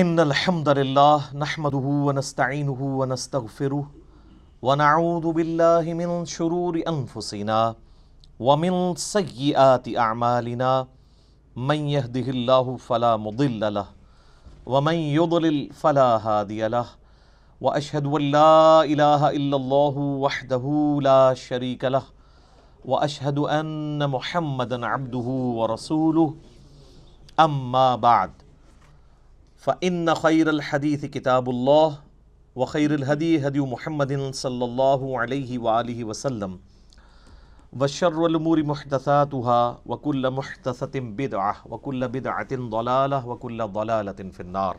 ان الحمد للہ نحمده ونستعینه ونستغفره ونعوذ باللہ من شرور انفسنا ومن سیئات اعمالنا من يهده اللہ فلا مضل له ومن يضلل فلا هادی له واشهد ان لا الہ الا اللہ وحدہ لا شریک له واشهد ان محمدا عبدہ ورسولہ اما بعد فإن خير الحديث كتاب الله وخير الهدي هدي محمد صلى الله عليه وآله وسلم وشر الأمور محدثاتها وكل محدثة بدعة وكل بدعة ضلالة وكل ضلالة في النار.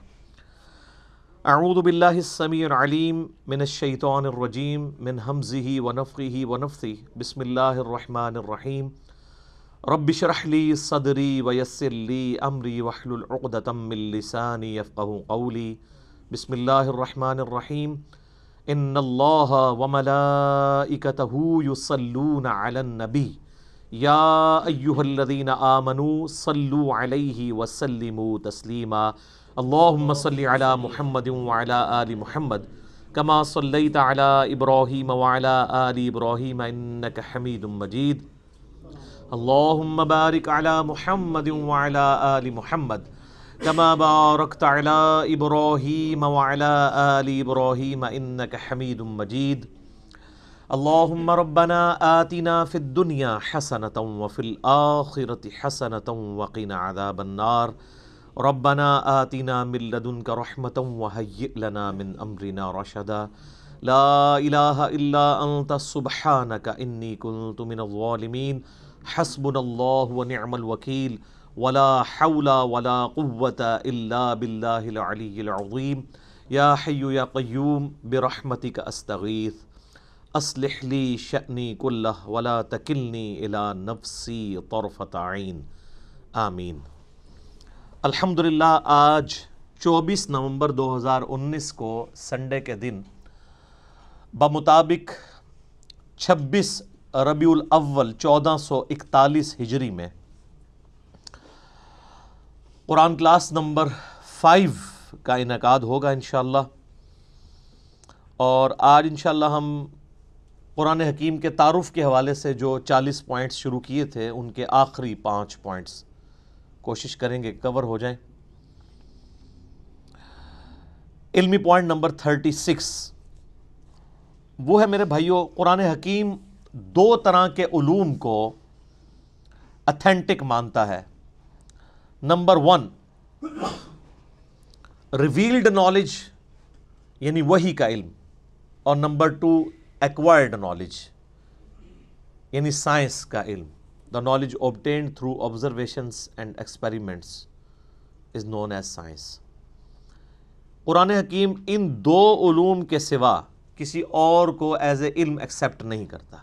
أعوذ بالله السميع العليم من الشيطان الرجيم من همزه ونفخه ونفثه. بسم الله الرحمن الرحيم. رب اشرح لي صدري ويسر لي امري واحلل عقدة من لساني يفقهوا قولي. بسم الله الرحمن الرحيم. ان الله وملائكته يصلون على النبي يا ايها الذين آمنوا صلوا عليه وسلموا تسليما. اللهم صل على محمد وعلى آل محمد كما صليت على ابراهيم وعلى آل ابراهيم انك حميد مجيد. اللهم بارك على محمد وعلى آل محمد كما باركت على إبراهيم وعلى آل إبراهيم إنك حميد مجيد. اللهم ربنا آتنا في الدنيا حسنة وفي الآخرة حسنة وقنا عذاب النار. ربنا آتنا من لدنك رحمة وهيئ لنا من أمرنا رشدا. لا إله إلا أنت سبحانك إني كنت من الظالمين. حسبنا اللہ ونعم الوکیل ولا حول ولا قوة الا باللہ العلی العظیم. یا حی یا قیوم برحمتک استغیث اصلح لی شأنی کلہ ولا تکلنی الی نفسی طرفۃ عین. آمین. الحمدللہ آج 24 نومبر 2019 کو سنڈے کے دن بمطابق 26 ربیع الاول 1441 ہجری میں قرآن کلاس نمبر 5 کا انعقاد ہوگا انشاءاللہ. اور آج انشاءاللہ ہم قرآن حکیم کے تعارف کے حوالے سے جو 40 پوائنٹس شروع کیے تھے ان کے آخری 5 پوائنٹس کوشش کریں گے کور ہو جائیں. علمی پوائنٹ نمبر 36 وہ ہے میرے بھائیوں، قرآن حکیم 2 طرح کے علوم کو اتھینٹک مانتا ہے. نمبر 1 ریویلڈ نالج یعنی وحی کا علم، اور نمبر 2 ایکوائرڈ نالج یعنی سائنس کا علم. The knowledge obtained through observations and experiments is known as science. قرآن حکیم ان 2 علوم کے سوا کسی اور کو ایز اے علم ایکسیپٹ نہیں کرتا.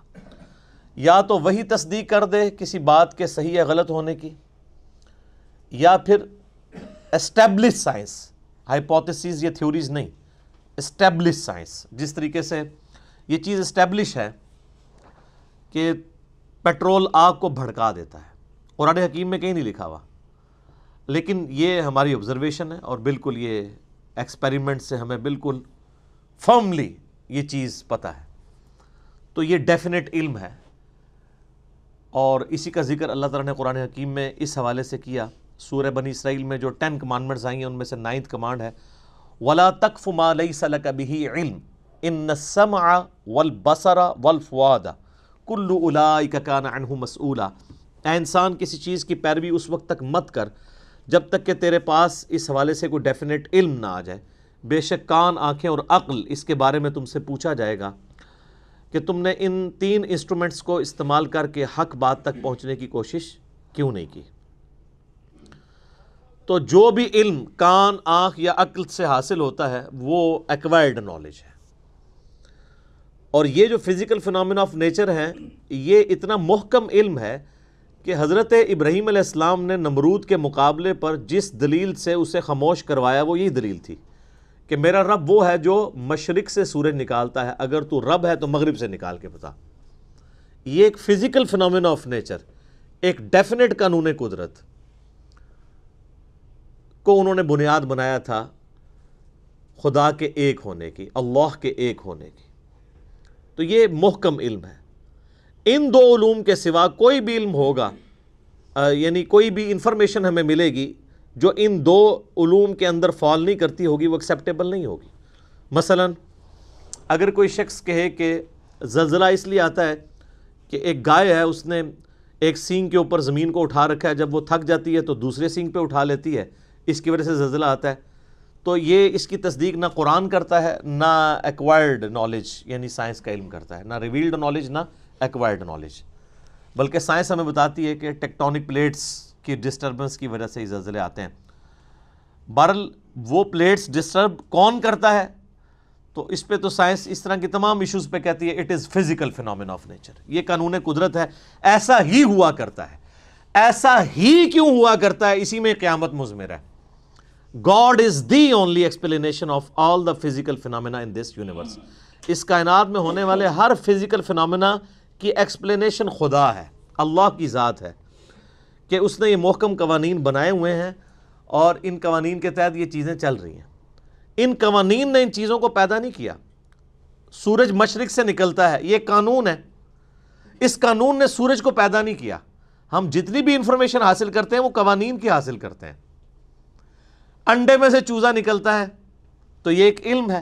یا تو وہی تصدیق کر دے کسی بات کے صحیح یا غلط ہونے کی، یا پھر اسٹیبلش سائنس، ہائپوتھیسز یا تھیوریز نہیں، اسٹیبلش سائنس. جس طریقے سے یہ چیز اسٹیبلش ہے کہ پیٹرول آگ کو بھڑکا دیتا ہے، قرآن حکیم میں کہیں نہیں لکھا ہوا، لیکن یہ ہماری آبزرویشن ہے اور بالکل یہ ایکسپیریمنٹ سے ہمیں بالکل فرملی یہ چیز پتہ ہے. تو یہ ڈیفینٹ علم ہے، اور اسی کا ذکر اللہ تعالیٰ نے قرآن حکیم میں اس حوالے سے کیا. سورہ بنی اسرائیل میں جو 10 کمانڈمنٹس آئی ہیں ان میں سے 9th کمانڈ ہے وَلَا تَقْفُ مَا لَيْسَ لَكَ بِهِ عِلْمٌ إِنَّ السَّمْعَ وَالْبَصَرَ وَالْفُؤَادَ كُلُّ أُولَٰئِكَ كَانَ عَنْهُ مَسْئُولًا. اے انسان کسی چیز کی پیروی اس وقت تک مت کر جب تک کہ تیرے پاس اس حوالے سے کوئی ڈیفینیٹ علم نہ آ جائے. بے شک کان، آنکھیں اور عقل اس کے بارے میں تم سے پوچھا جائے گا کہ تم نے ان 3 انسٹرومنٹس کو استعمال کر کے حق بات تک پہنچنے کی کوشش کیوں نہیں کی. تو جو بھی علم کان، آنکھ یا عقل سے حاصل ہوتا ہے وہ ایکوائرڈ نالج ہے. اور یہ جو فزیکل فنامنا آف نیچر ہیں یہ اتنا محکم علم ہے کہ حضرت ابراہیم علیہ السلام نے نمرود کے مقابلے پر جس دلیل سے اسے خاموش کروایا وہ یہی دلیل تھی کہ میرا رب وہ ہے جو مشرق سے سورج نکالتا ہے، اگر تو رب ہے تو مغرب سے نکال کے بتا. یہ ایک فزیکل فنامنا آف نیچر، ایک ڈیفینیٹ قانون قدرت کو انہوں نے بنیاد بنایا تھا خدا کے ایک ہونے کی، اللہ کے ایک ہونے کی۔ تو یہ محکم علم ہے۔ ان دو علوم کے سوا کوئی بھی علم ہوگا، یعنی کوئی بھی انفارمیشن ہمیں ملے گی جو ان دو علوم کے اندر فال نہیں کرتی ہوگی، وہ ایکسیپٹیبل نہیں ہوگی۔ مثلا اگر کوئی شخص کہے کہ زلزلہ اس لیے آتا ہے کہ ایک گائے ہے، اس نے ایک سینگ کے اوپر زمین کو اٹھا رکھا ہے، جب وہ تھک جاتی ہے تو دوسرے سینگ پہ اٹھا لیتی ہے، اس کی وجہ سے زلزلہ آتا ہے، تو یہ اس کی تصدیق نہ قرآن کرتا ہے، نہ ایکوائرڈ نالج یعنی سائنس کا علم کرتا ہے، نہ ریویلڈ نالج، نہ ایکوائرڈ نالج۔ بلکہ سائنس ہمیں بتاتی ہے کہ ٹیکٹونک پلیٹس کی ڈسٹربنس کی وجہ سے ہی زلزلے آتے ہیں۔ بہرحال وہ پلیٹس ڈسٹرب کون کرتا ہے، تو اس پہ تو سائنس اس طرح کی تمام ایشوز پہ کہتی ہے it is physical phenomena of nature, یہ قانون قدرت ہے، ایسا ہی ہوا کرتا ہے۔ ایسا ہی کیوں ہوا کرتا ہے، اسی میں قیامت مضمر ہے۔ God is the only explanation of all the physical phenomena in this universe۔ اس کائنات میں ہونے والے ہر فزیکل فینومینا کی ایکسپلینیشن خدا ہے، اللہ کی ذات ہے، کہ اس نے یہ محکم قوانین بنائے ہوئے ہیں اور ان قوانین کے تحت یہ چیزیں چل رہی ہیں۔ ان قوانین نے ان چیزوں کو پیدا نہیں کیا۔ سورج مشرق سے نکلتا ہے، یہ قانون ہے، اس قانون نے سورج کو پیدا نہیں کیا۔ ہم جتنی بھی انفارمیشن حاصل کرتے ہیں وہ قوانین کی حاصل کرتے ہیں۔ انڈے میں سے چوزا نکلتا ہے تو یہ ایک علم ہے،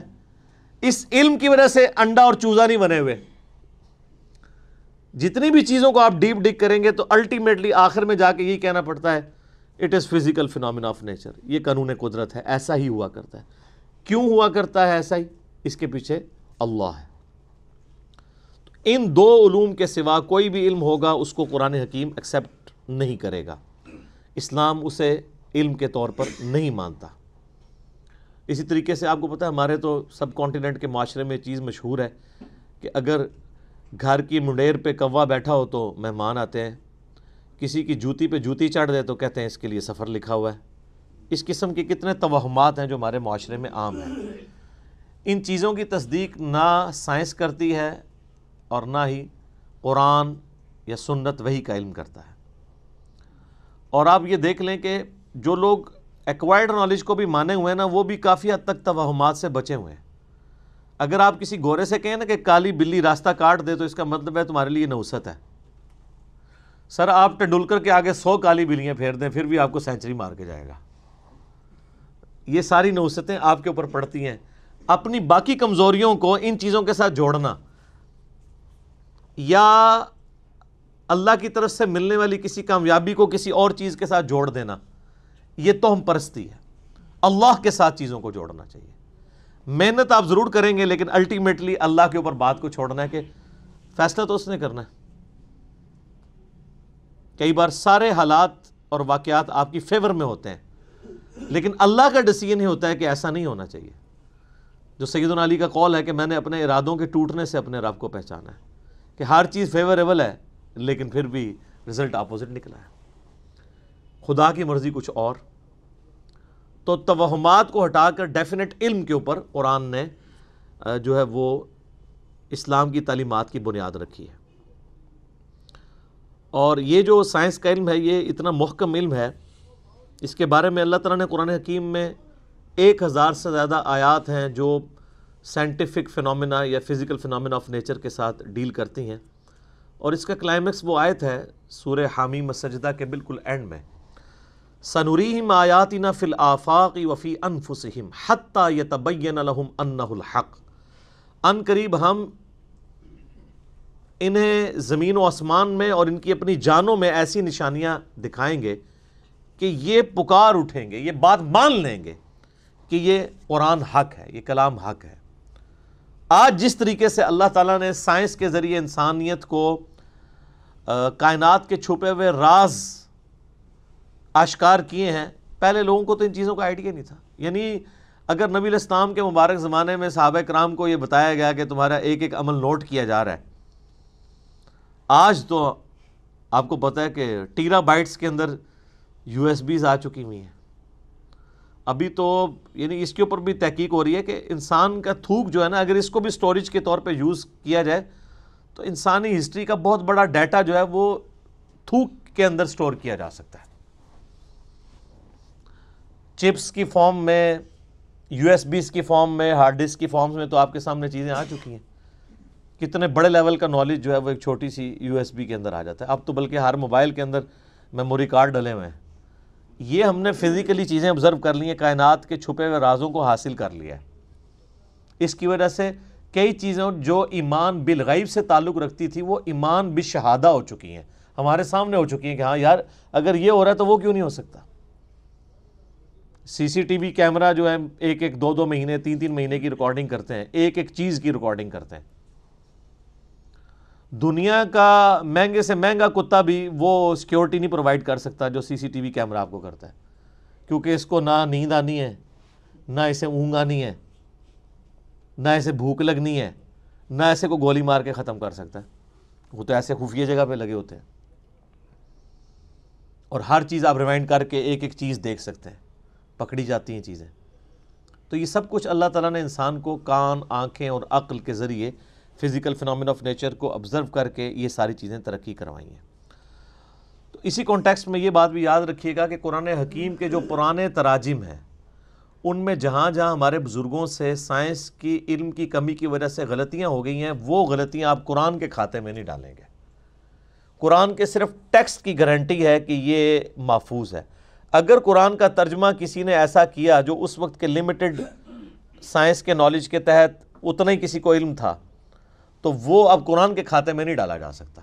اس علم کی وجہ سے انڈا اور چوزا نہیں بنے ہوئے۔ جتنی بھی چیزوں کو آپ ڈیپ ڈگ کریں گے تو الٹیمیٹلی آخر میں جا کے یہی کہنا پڑتا ہے it is physical phenomena of nature, یہ قانون قدرت ہے، ایسا ہی ہوا کرتا ہے۔ کیوں ہوا کرتا ہے ایسا ہی، اس کے پیچھے اللہ ہے۔ ان دو علوم کے سوا کوئی بھی علم ہوگا اس کو قرآن حکیم ایکسیپٹ نہیں کرے گا، اسلام اسے علم کے طور پر نہیں مانتا۔ اسی طریقے سے آپ کو پتہ ہے ہمارے تو سب کانٹیننٹ کے معاشرے میں چیز مشہور ہے کہ اگر گھر کی منڈیر پہ کوا بیٹھا ہو تو مہمان آتے ہیں، کسی کی جوتی پہ جوتی چڑھ دے تو کہتے ہیں اس کے لیے سفر لکھا ہوا ہے۔ اس قسم کے کتنے توہمات ہیں جو ہمارے معاشرے میں عام ہیں۔ ان چیزوں کی تصدیق نہ سائنس کرتی ہے اور نہ ہی قرآن یا سنت وحی کا علم کرتا ہے۔ اور آپ یہ دیکھ لیں کہ جو لوگ ایکوائرڈ نالج کو بھی مانے ہوئے ہیں نا، وہ بھی کافی حد تک توہمات سے بچے ہوئے ہیں۔ اگر آپ کسی گورے سے کہیں نا کہ کالی بلی راستہ کاٹ دے تو اس کا مطلب ہے تمہارے لیے نحوست ہے۔ سر آپ ٹنڈولکر کے آگے 100 کالی بلیاں پھیر دیں پھر بھی آپ کو سینچری مار کے جائے گا۔ یہ ساری نحوستیں آپ کے اوپر پڑتی ہیں۔ اپنی باقی کمزوریوں کو ان چیزوں کے ساتھ جوڑنا یا اللہ کی طرف سے ملنے والی کسی کامیابی کو کسی اور چیز کے ساتھ جوڑ دینا، یہ توہم پرستی ہے۔ اللہ کے ساتھ چیزوں کو جوڑنا چاہیے۔ محنت آپ ضرور کریں گے لیکن الٹیمیٹلی اللہ کے اوپر بات کو چھوڑنا ہے کہ فیصلہ تو اس نے کرنا ہے۔ کئی بار سارے حالات اور واقعات آپ کی فیور میں ہوتے ہیں لیکن اللہ کا ڈیسیژن ہی ہوتا ہے کہ ایسا نہیں ہونا چاہیے۔ جو سیدنا علی کا قول ہے کہ میں نے اپنے ارادوں کے ٹوٹنے سے اپنے رب کو پہچانا ہے، کہ ہر چیز فیوریبل ہے لیکن پھر بھی رزلٹ اپوزٹ نکلا ہے، خدا کی مرضی کچھ اور۔ تو توہمات کو ہٹا کر ڈیفینٹ علم کے اوپر قرآن نے جو ہے وہ اسلام کی تعلیمات کی بنیاد رکھی ہے۔ اور یہ جو سائنس کا علم ہے یہ اتنا محکم علم ہے، اس کے بارے میں اللہ تعالیٰ نے قرآن حکیم میں 1000 سے زیادہ آیات ہیں جو سائنٹیفک فینومینا یا فزیکل فینومینا آف نیچر کے ساتھ ڈیل کرتی ہیں۔ اور اس کا کلائمیکس وہ آیت ہے سورہ حامیم السجدہ کے بالکل اینڈ میں، سَنُرِيهِمْ آيَاتِنَا فِي الْآفَاقِ وَفِي أَنفُسِهِمْ حَتَّى يَتَبَيَّنَ لَهُمْ أَنَّهُ الْحَقُّ۔ ان قریب ہم انہیں زمین و آسمان میں اور ان کی اپنی جانوں میں ایسی نشانیاں دکھائیں گے کہ یہ پکار اٹھیں گے، یہ بات مان لیں گے کہ یہ قرآن حق ہے، یہ کلام حق ہے۔ آج جس طریقے سے اللہ تعالیٰ نے سائنس کے ذریعے انسانیت کو کائنات کے چھپے ہوئے راز آشکار کیے ہیں، پہلے لوگوں کو تو ان چیزوں کا آئیڈیا نہیں تھا۔ یعنی اگر نبی علیہ السلام کے مبارک زمانے میں صحابہ کرام کو یہ بتایا گیا کہ تمہارا ایک ایک عمل نوٹ کیا جا رہا ہے، آج تو آپ کو پتہ ہے کہ ٹیرا بائٹس کے اندر یو ایس بیز آ چکی ہوئی ہیں۔ ابھی تو یعنی اس کے اوپر بھی تحقیق ہو رہی ہے کہ انسان کا تھوک جو ہے نا، اگر اس کو بھی سٹوریج کے طور پہ یوز کیا جائے تو انسانی ہسٹری کا بہت بڑا ڈیٹا جو ہے وہ تھوک کے اندر سٹور کیا جا سکتا ہے، چپس کی فارم میں، یو ایس بیز کی فارم میں، ہارڈ ڈسک کی فارمز میں تو آپ کے سامنے چیزیں آ چکی ہیں. کتنے بڑے لیول کا نالج جو ہے وہ ایک چھوٹی سی یو ایس بی کے اندر آ جاتا ہے. اب تو بلکہ ہر موبائل کے اندر میموری کارڈ ڈلے ہوئے ہیں. یہ ہم نے فزیکلی چیزیں آبزرو کر لی ہیں، کائنات کے چھپے ہوئے رازوں کو حاصل کر لیا ہے. اس کی وجہ سے کئی چیزیں جو ایمان بالغیب سے تعلق رکھتی تھی وہ ایمان بالشہادہ ہو چکی ہیں، ہمارے سامنے ہو چکی ہیں کہ ہاں یار اگر یہ ہو رہا ہے تو وہ کیوں نہیں ہو سکتا. سی سی ٹی وی کیمرہ جو ہے ایک دو مہینے 3 مہینے کی ریکارڈنگ کرتے ہیں، ایک چیز کی ریکارڈنگ کرتے ہیں. دنیا کا مہنگے سے مہنگا کتا بھی وہ سیکیورٹی نہیں پرووائڈ کر سکتا جو سی سی ٹی وی کیمرہ آپ کو کرتا ہے، کیونکہ اس کو نہ نیند آنی ہے، نہ اسے اونگ آنی ہے، نہ اسے بھوک لگنی ہے، نہ ایسے کو گولی مار کے ختم کر سکتا ہے. وہ تو ایسے خفیہ جگہ پہ لگے ہوتے ہیں اور ہر چیز آپ ریوائنڈ کر کے ایک چیز دیکھ سکتے ہیں، پکڑی جاتی ہیں چیزیں. تو یہ سب کچھ اللہ تعالیٰ نے انسان کو کان، آنکھیں اور عقل کے ذریعے فزیکل فنومین آف نیچر کو آبزرو کر کے یہ ساری چیزیں ترقی کروائی ہیں. تو اسی کانٹیکسٹ میں یہ بات بھی یاد رکھیے گا کہ قرآن حکیم کے جو پرانے تراجم ہیں ان میں جہاں جہاں ہمارے بزرگوں سے سائنس کی علم کی کمی کی وجہ سے غلطیاں ہو گئی ہیں، وہ غلطیاں آپ قرآن کے کھاتے میں نہیں ڈالیں گے. قرآن کے صرف ٹیکسٹ کی گارنٹی ہے کہ یہ محفوظ ہے. اگر قرآن کا ترجمہ کسی نے ایسا کیا جو اس وقت کے لمیٹڈ سائنس کے نالج کے تحت اتنا ہی کسی کو علم تھا، تو وہ اب قرآن کے کھاتے میں نہیں ڈالا جا سکتا.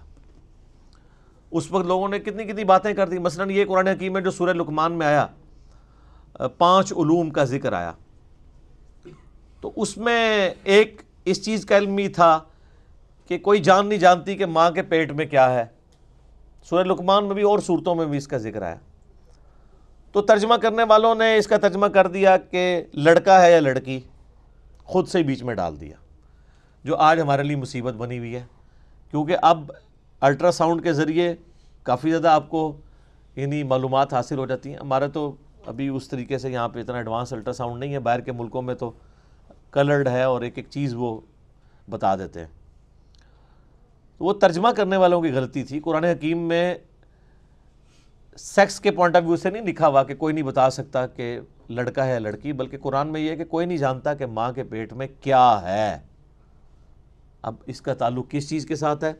اس وقت لوگوں نے کتنی باتیں کر دی. مثلا یہ قرآن حکیم میں جو سورہ لقمان میں آیا 5 علوم کا ذکر آیا، تو اس میں ایک اس چیز کا علم ہی تھا کہ کوئی جان نہیں جانتی کہ ماں کے پیٹ میں کیا ہے. سورہ لقمان میں بھی اور صورتوں میں بھی اس کا ذکر آیا. تو ترجمہ کرنے والوں نے اس کا ترجمہ کر دیا کہ لڑکا ہے یا لڑکی، خود سے ہی بیچ میں ڈال دیا، جو آج ہمارے لیے مصیبت بنی ہوئی ہے. کیونکہ اب الٹرا ساؤنڈ کے ذریعے کافی زیادہ آپ کو یعنی معلومات حاصل ہو جاتی ہیں. ہمارے تو ابھی اس طریقے سے یہاں پہ اتنا ایڈوانس الٹرا ساؤنڈ نہیں ہے، باہر کے ملکوں میں تو کلرڈ ہے اور ایک چیز وہ بتا دیتے ہیں. وہ ترجمہ کرنے والوں کی غلطی تھی. قرآن حکیم میں سیکس کے پوائنٹ آف ویو سے نہیں لکھا ہوا کہ کوئی نہیں بتا سکتا کہ لڑکا ہے یا لڑکی، بلکہ قرآن میں یہ ہے کہ کوئی نہیں جانتا کہ ماں کے پیٹ میں کیا ہے. اب اس کا تعلق کس چیز کے ساتھ ہے؟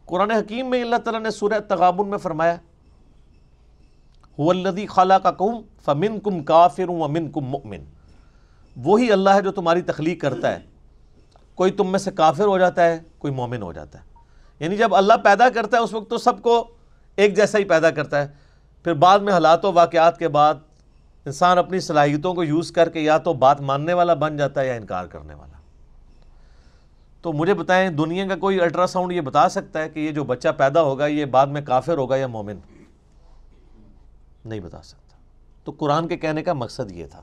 قرآن حکیم میں اللہ تعالیٰ نے سورہ تغابن میں فرمایا هُوَ الَّذِي خَلَقَكُمْ فَمِنْكُمْ كَافِرٌ وَمِنْكُمْ مُؤْمِنٌ. وہی اللہ ہے جو تمہاری تخلیق کرتا ہے، کوئی تم میں سے کافر ہو جاتا ہے، کوئی مومن ہو جاتا ہے. یعنی جب اللہ پیدا کرتا ہے اس وقت تو سب کو ایک جیسا ہی پیدا کرتا ہے. پھر بعد میں حالات و واقعات کے بعد انسان اپنی صلاحیتوں کو یوز کر کے یا تو بات ماننے والا بن جاتا ہے یا انکار کرنے والا. تو مجھے بتائیں دنیا کا کوئی الٹرا ساؤنڈ یہ بتا سکتا ہے کہ یہ جو بچہ پیدا ہوگا یہ بعد میں کافر ہوگا یا مومن؟ نہیں بتا سکتا. تو قرآن کے کہنے کا مقصد یہ تھا.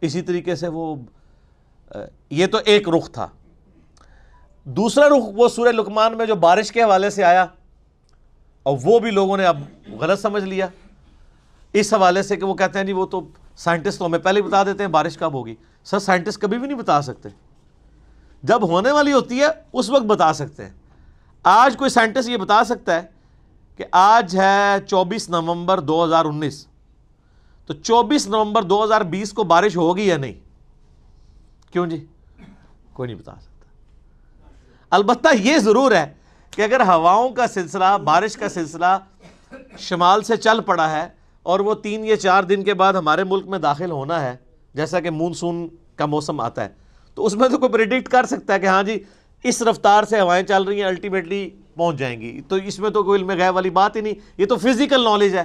اسی طریقے سے وہ یہ تو ایک رخ تھا. دوسرا رخ وہ سورہ لقمان میں جو بارش کے حوالے سے آیا، اور وہ بھی لوگوں نے اب غلط سمجھ لیا اس حوالے سے کہ وہ کہتے ہیں جی وہ تو سائنٹسٹ تو ہمیں پہلے ہی بتا دیتے ہیں بارش کب ہوگی. سر سائنٹسٹ کبھی بھی نہیں بتا سکتے، جب ہونے والی ہوتی ہے اس وقت بتا سکتے ہیں. آج کوئی سائنٹسٹ یہ بتا سکتا ہے کہ آج ہے 24 نومبر 2019، تو 24 نومبر 2020 کو بارش ہوگی یا نہیں؟ کیوں جی؟ کوئی نہیں بتا سکتا. البتہ یہ ضرور ہے کہ اگر ہواؤں کا سلسلہ، بارش کا سلسلہ شمال سے چل پڑا ہے اور وہ 3 یا 4 دن کے بعد ہمارے ملک میں داخل ہونا ہے، جیسا کہ مونسون کا موسم آتا ہے، تو اس میں تو کوئی پریڈکٹ کر سکتا ہے کہ ہاں جی اس رفتار سے ہوائیں چل رہی ہیں الٹیمیٹلی پہنچ جائیں گی. تو اس میں تو کوئی علم غیب والی بات ہی نہیں. یہ تو فزیکل نالج ہے.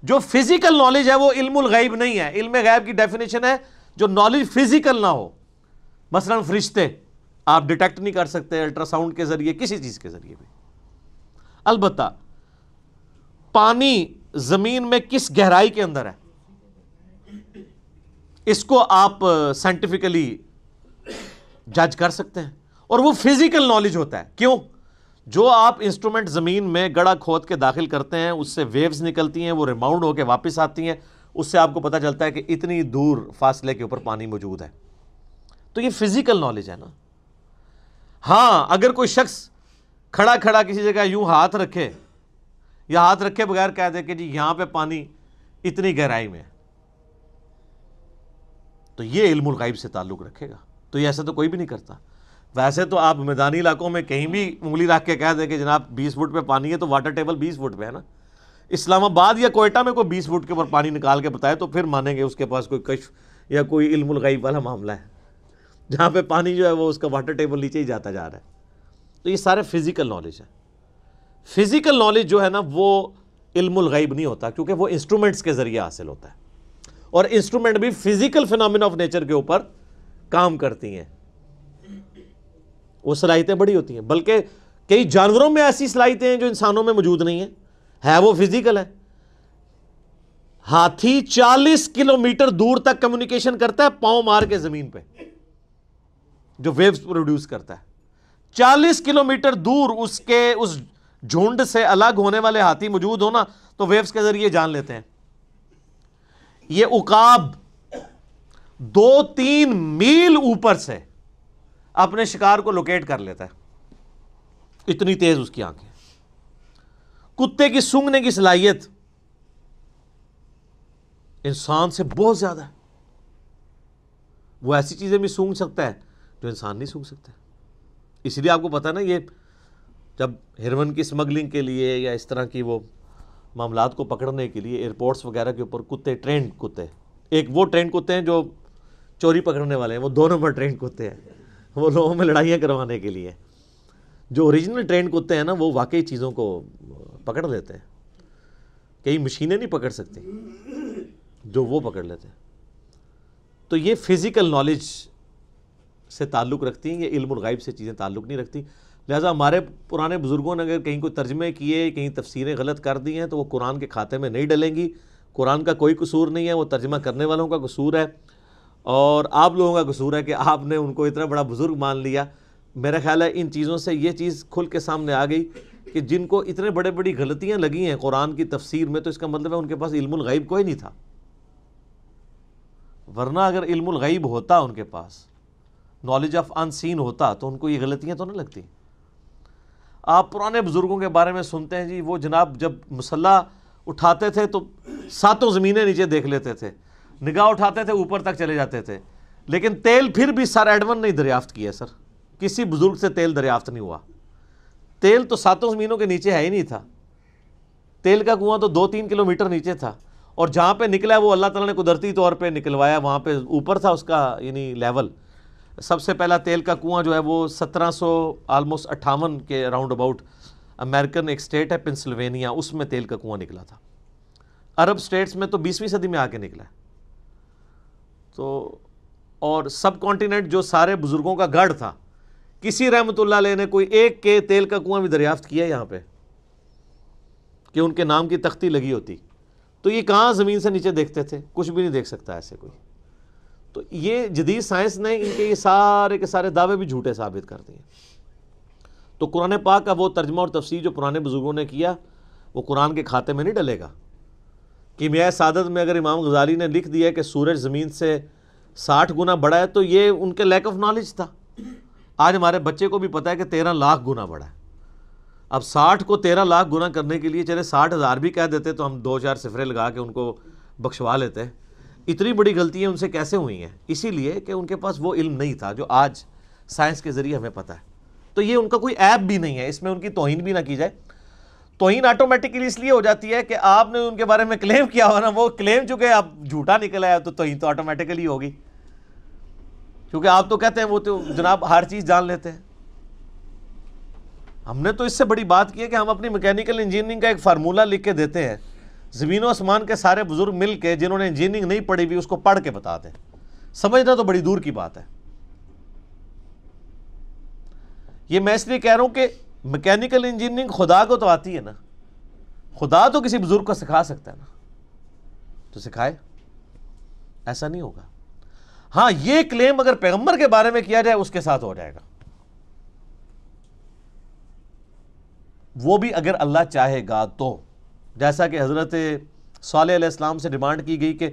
جو فزیکل نالج ہے وہ علم الغیب نہیں ہے. علم غیب کی ڈیفینیشن ہے جو نالج فزیکل نہ ہو. مثلا فرشتے آپ ڈیٹیکٹ نہیں کر سکتے الٹرا ساؤنڈ کے ذریعے، کسی چیز کے ذریعے بھی. البتہ پانی زمین میں کس گہرائی کے اندر ہے اس کو آپ سائنٹیفکلی جج کر سکتے ہیں، اور وہ فزیکل نالج ہوتا ہے. کیوں؟ جو آپ انسٹرومنٹ زمین میں گڑھا کھود کے داخل کرتے ہیں اس سے ویوز نکلتی ہیں، وہ ریباؤنڈ ہو کے واپس آتی ہیں، اس سے آپ کو پتہ چلتا ہے کہ اتنی دور فاصلے کے اوپر پانی موجود ہے. تو یہ فزیکل نالج ہے نا. ہاں اگر کوئی شخص کھڑا کھڑا کسی جگہ یوں ہاتھ رکھے یا ہاتھ رکھے بغیر کہہ دے کہ جی یہاں پہ پانی اتنی گہرائی میں ہے، تو یہ علم الغیب سے تعلق رکھے گا. تو یہ ایسا تو کوئی بھی نہیں کرتا. ویسے تو آپ میدانی علاقوں میں کہیں بھی انگلی رکھ کے کہہ دیں کہ جناب 20 فٹ پہ پانی ہے تو واٹر ٹیبل 20 فٹ پہ ہے نا. اسلام آباد یا کوئٹہ میں کوئی 20 فٹ کے اوپر پانی نکال کے بتائے تو پھر مانیں گے اس کے پاس کوئی کشف یا کوئی علم الغیب والا معاملہ ہے. جہاں پہ پانی جو ہے وہ اس کا واٹر ٹیبل نیچے ہی جاتا جا رہا ہے. تو یہ سارے فزیکل نالج ہے. فزیکل نالج جو ہے نا وہ علم الغیب نہیں ہوتا, کیونکہ وہ انسٹرومنٹس کے ذریعے حاصل ہوتا ہے, اور انسٹرومنٹ بھی فزیکل فینومینا آف نیچر کے اوپر کام کرتی ہیں. وہ صلاحیتیں بڑی ہوتی ہیں, بلکہ کئی جانوروں میں ایسی صلاحیتیں ہیں جو انسانوں میں موجود نہیں ہیں, ہے وہ فزیکل ہے. ہاتھی 40 کلومیٹر دور تک کمیونیکیشن کرتا ہے پاؤں مار کے زمین پہ, جو ویوز پروڈیوس کرتا ہے. 40 کلومیٹر دور اس جھنڈ سے الگ ہونے والے ہاتھی موجود ہونا تو ویوز کے ذریعے جان لیتے ہیں. یہ عقاب 2-3 میل اوپر سے اپنے شکار کو لوکیٹ کر لیتا ہے, اتنی تیز اس کی آنکھیں. کتے کی سونگھنے کی صلاحیت انسان سے بہت زیادہ ہے. وہ ایسی چیزیں بھی سونگھ سکتا ہے جو انسان نہیں سونگھ سکتا. اس لیے آپ کو پتا نا, یہ جب ہیروئن کی سمگلنگ کے لیے یا اس طرح کی وہ معاملات کو پکڑنے کے لیے ایئرپورٹس وغیرہ کے اوپر کتے, ٹرینڈ کتے, ایک وہ ٹرینڈ کتے ہیں جو چوری پکڑنے والے ہیں, وہ 2 نمبر ٹرینڈ کتے ہیں, وہ لوگوں میں لڑائیاں کروانے کے لیے. جو اوریجنل ٹرینڈ کتے ہیں نا وہ واقعی چیزوں کو پکڑ لیتے ہیں. کئی مشینیں نہیں پکڑ سکتی جو وہ پکڑ لیتے ہیں. تو یہ فزیکل نالج سے تعلق رکھتی ہیں, یہ علم الغیب سے چیزیں تعلق نہیں رکھتی. لہٰذا ہمارے پرانے بزرگوں نے اگر کہیں کوئی ترجمے کیے, کہیں تفسیریں غلط کر دی ہیں تو وہ قرآن کے کھاتے میں نہیں ڈلیں گی. قرآن کا کوئی قصور نہیں ہے, وہ ترجمہ کرنے والوں کا قصور ہے, اور آپ لوگوں کا قصور ہے کہ آپ نے ان کو اتنا بڑا بزرگ مان لیا. میرا خیال ہے ان چیزوں سے یہ چیز کھل کے سامنے آ گئی کہ جن کو اتنے بڑی غلطیاں لگی ہیں قرآن کی تفسیر میں, تو اس کا مطلب ہے ان کے پاس علم الغیب کوئی نہیں تھا. ورنہ اگر علم الغیب ہوتا, ان کے پاس نالج آف ان سین ہوتا, تو ان کو یہ غلطیاں تو نہ لگتی. آپ پرانے بزرگوں کے بارے میں سنتے ہیں جی, وہ جناب جب مسلح اٹھاتے تھے تو 7 زمینیں نیچے دیکھ لیتے تھے, نگاہ اٹھاتے تھے اوپر تک چلے جاتے تھے, لیکن تیل پھر بھی سر ایڈون نہیں دریافت کیا. سر کسی بزرگ سے تیل دریافت نہیں ہوا. تیل تو 7 زمینوں کے نیچے ہے ہی نہیں تھا. تیل کا کنواں تو 2-3 کلومیٹر نیچے تھا, اور جہاں پہ نکلا ہے وہ اللہ تعالیٰ نے قدرتی طور پہ نکلوایا, وہاں پہ اوپر تھا اس کا یعنی لیول. سب سے پہلا تیل کا کنواں جو ہے وہ 1758 کے راؤنڈ اباؤٹ امریکن ایک اسٹیٹ ہے پنسلوینیا, اس میں تیل کا کنواں نکلا تھا. عرب اسٹیٹس میں تو 20ویں صدی میں آ کے نکلا ہے. تو اور سب کانٹیننٹ جو سارے بزرگوں کا گڑھ تھا, کسی رحمت اللہ علیہ نے کوئی ایک کے تیل کا کنواں بھی دریافت کیا یہاں پہ کہ ان کے نام کی تختی لگی ہوتی. تو یہ کہاں زمین سے نیچے دیکھتے تھے, کچھ بھی نہیں دیکھ سکتا ایسے کوئی. تو یہ جدید سائنس نے ان کے یہ سارے کے سارے دعوے بھی جھوٹے ثابت کر دیے. تو قرآن پاک کا وہ ترجمہ اور تفسیر جو پرانے بزرگوں نے کیا وہ قرآن کے کھاتے میں نہیں ڈلے گا. کیمیائے سعادت میں اگر امام غزالی نے لکھ دیا کہ سورج زمین سے 60 گنا بڑا ہے, تو یہ ان کے لیک آف نالج تھا. آج ہمارے بچے کو بھی پتا ہے کہ 13 لاکھ گنا بڑا ہے. اب 60 کو 13 لاکھ گنا کرنے کے لیے چلے 60,000 بھی کہہ دیتے تو ہم 2-4 صفرے لگا کے ان کو بخشوا لیتے. اتنی بڑی غلطیاں ان سے کیسے ہوئی ہیں؟ اسی لیے کہ ان کے پاس وہ علم نہیں تھا جو آج سائنس کے ذریعے ہمیں پتہ ہے. تو یہ ان کا کوئی عیب بھی نہیں ہے, اس میں ان کی توہین بھی نہ کی جائے. توہین آٹومیٹکلی اس لیے ہو جاتی ہے کہ آپ نے ان کے بارے میں کلیم کیا ہوا نا, وہ کلیم چونکہ اب جھوٹا نکلا ہے تو توہین تو آٹومیٹکلی ہوگی, کیونکہ آپ تو کہتے ہیں وہ تو جناب ہر چیز جان لیتے ہیں. ہم نے تو اس سے بڑی بات کی ہے کہ ہم اپنی میکینیکل انجینئرنگ کا ایک فارمولہ لکھ کے دیتے ہیں, زمین و آسمان کے سارے بزرگ مل کے جنہوں نے انجینئرنگ نہیں پڑھی ہوئی اس کو پڑھ کے بتا دیں. سمجھنا تو بڑی دور کی بات ہے. یہ میں اس لیے کہہ رہا ہوں کہ میکینیکل انجینئرنگ خدا کو تو آتی ہے نا, خدا تو کسی بزرگ کو سکھا سکتا ہے نا, تو سکھائے. ایسا نہیں ہوگا. ہاں یہ کلیم اگر پیغمبر کے بارے میں کیا جائے اس کے ساتھ ہو جائے گا, وہ بھی اگر اللہ چاہے گا تو. جیسا کہ حضرت صالح علیہ السلام سے ڈیمانڈ کی گئی کہ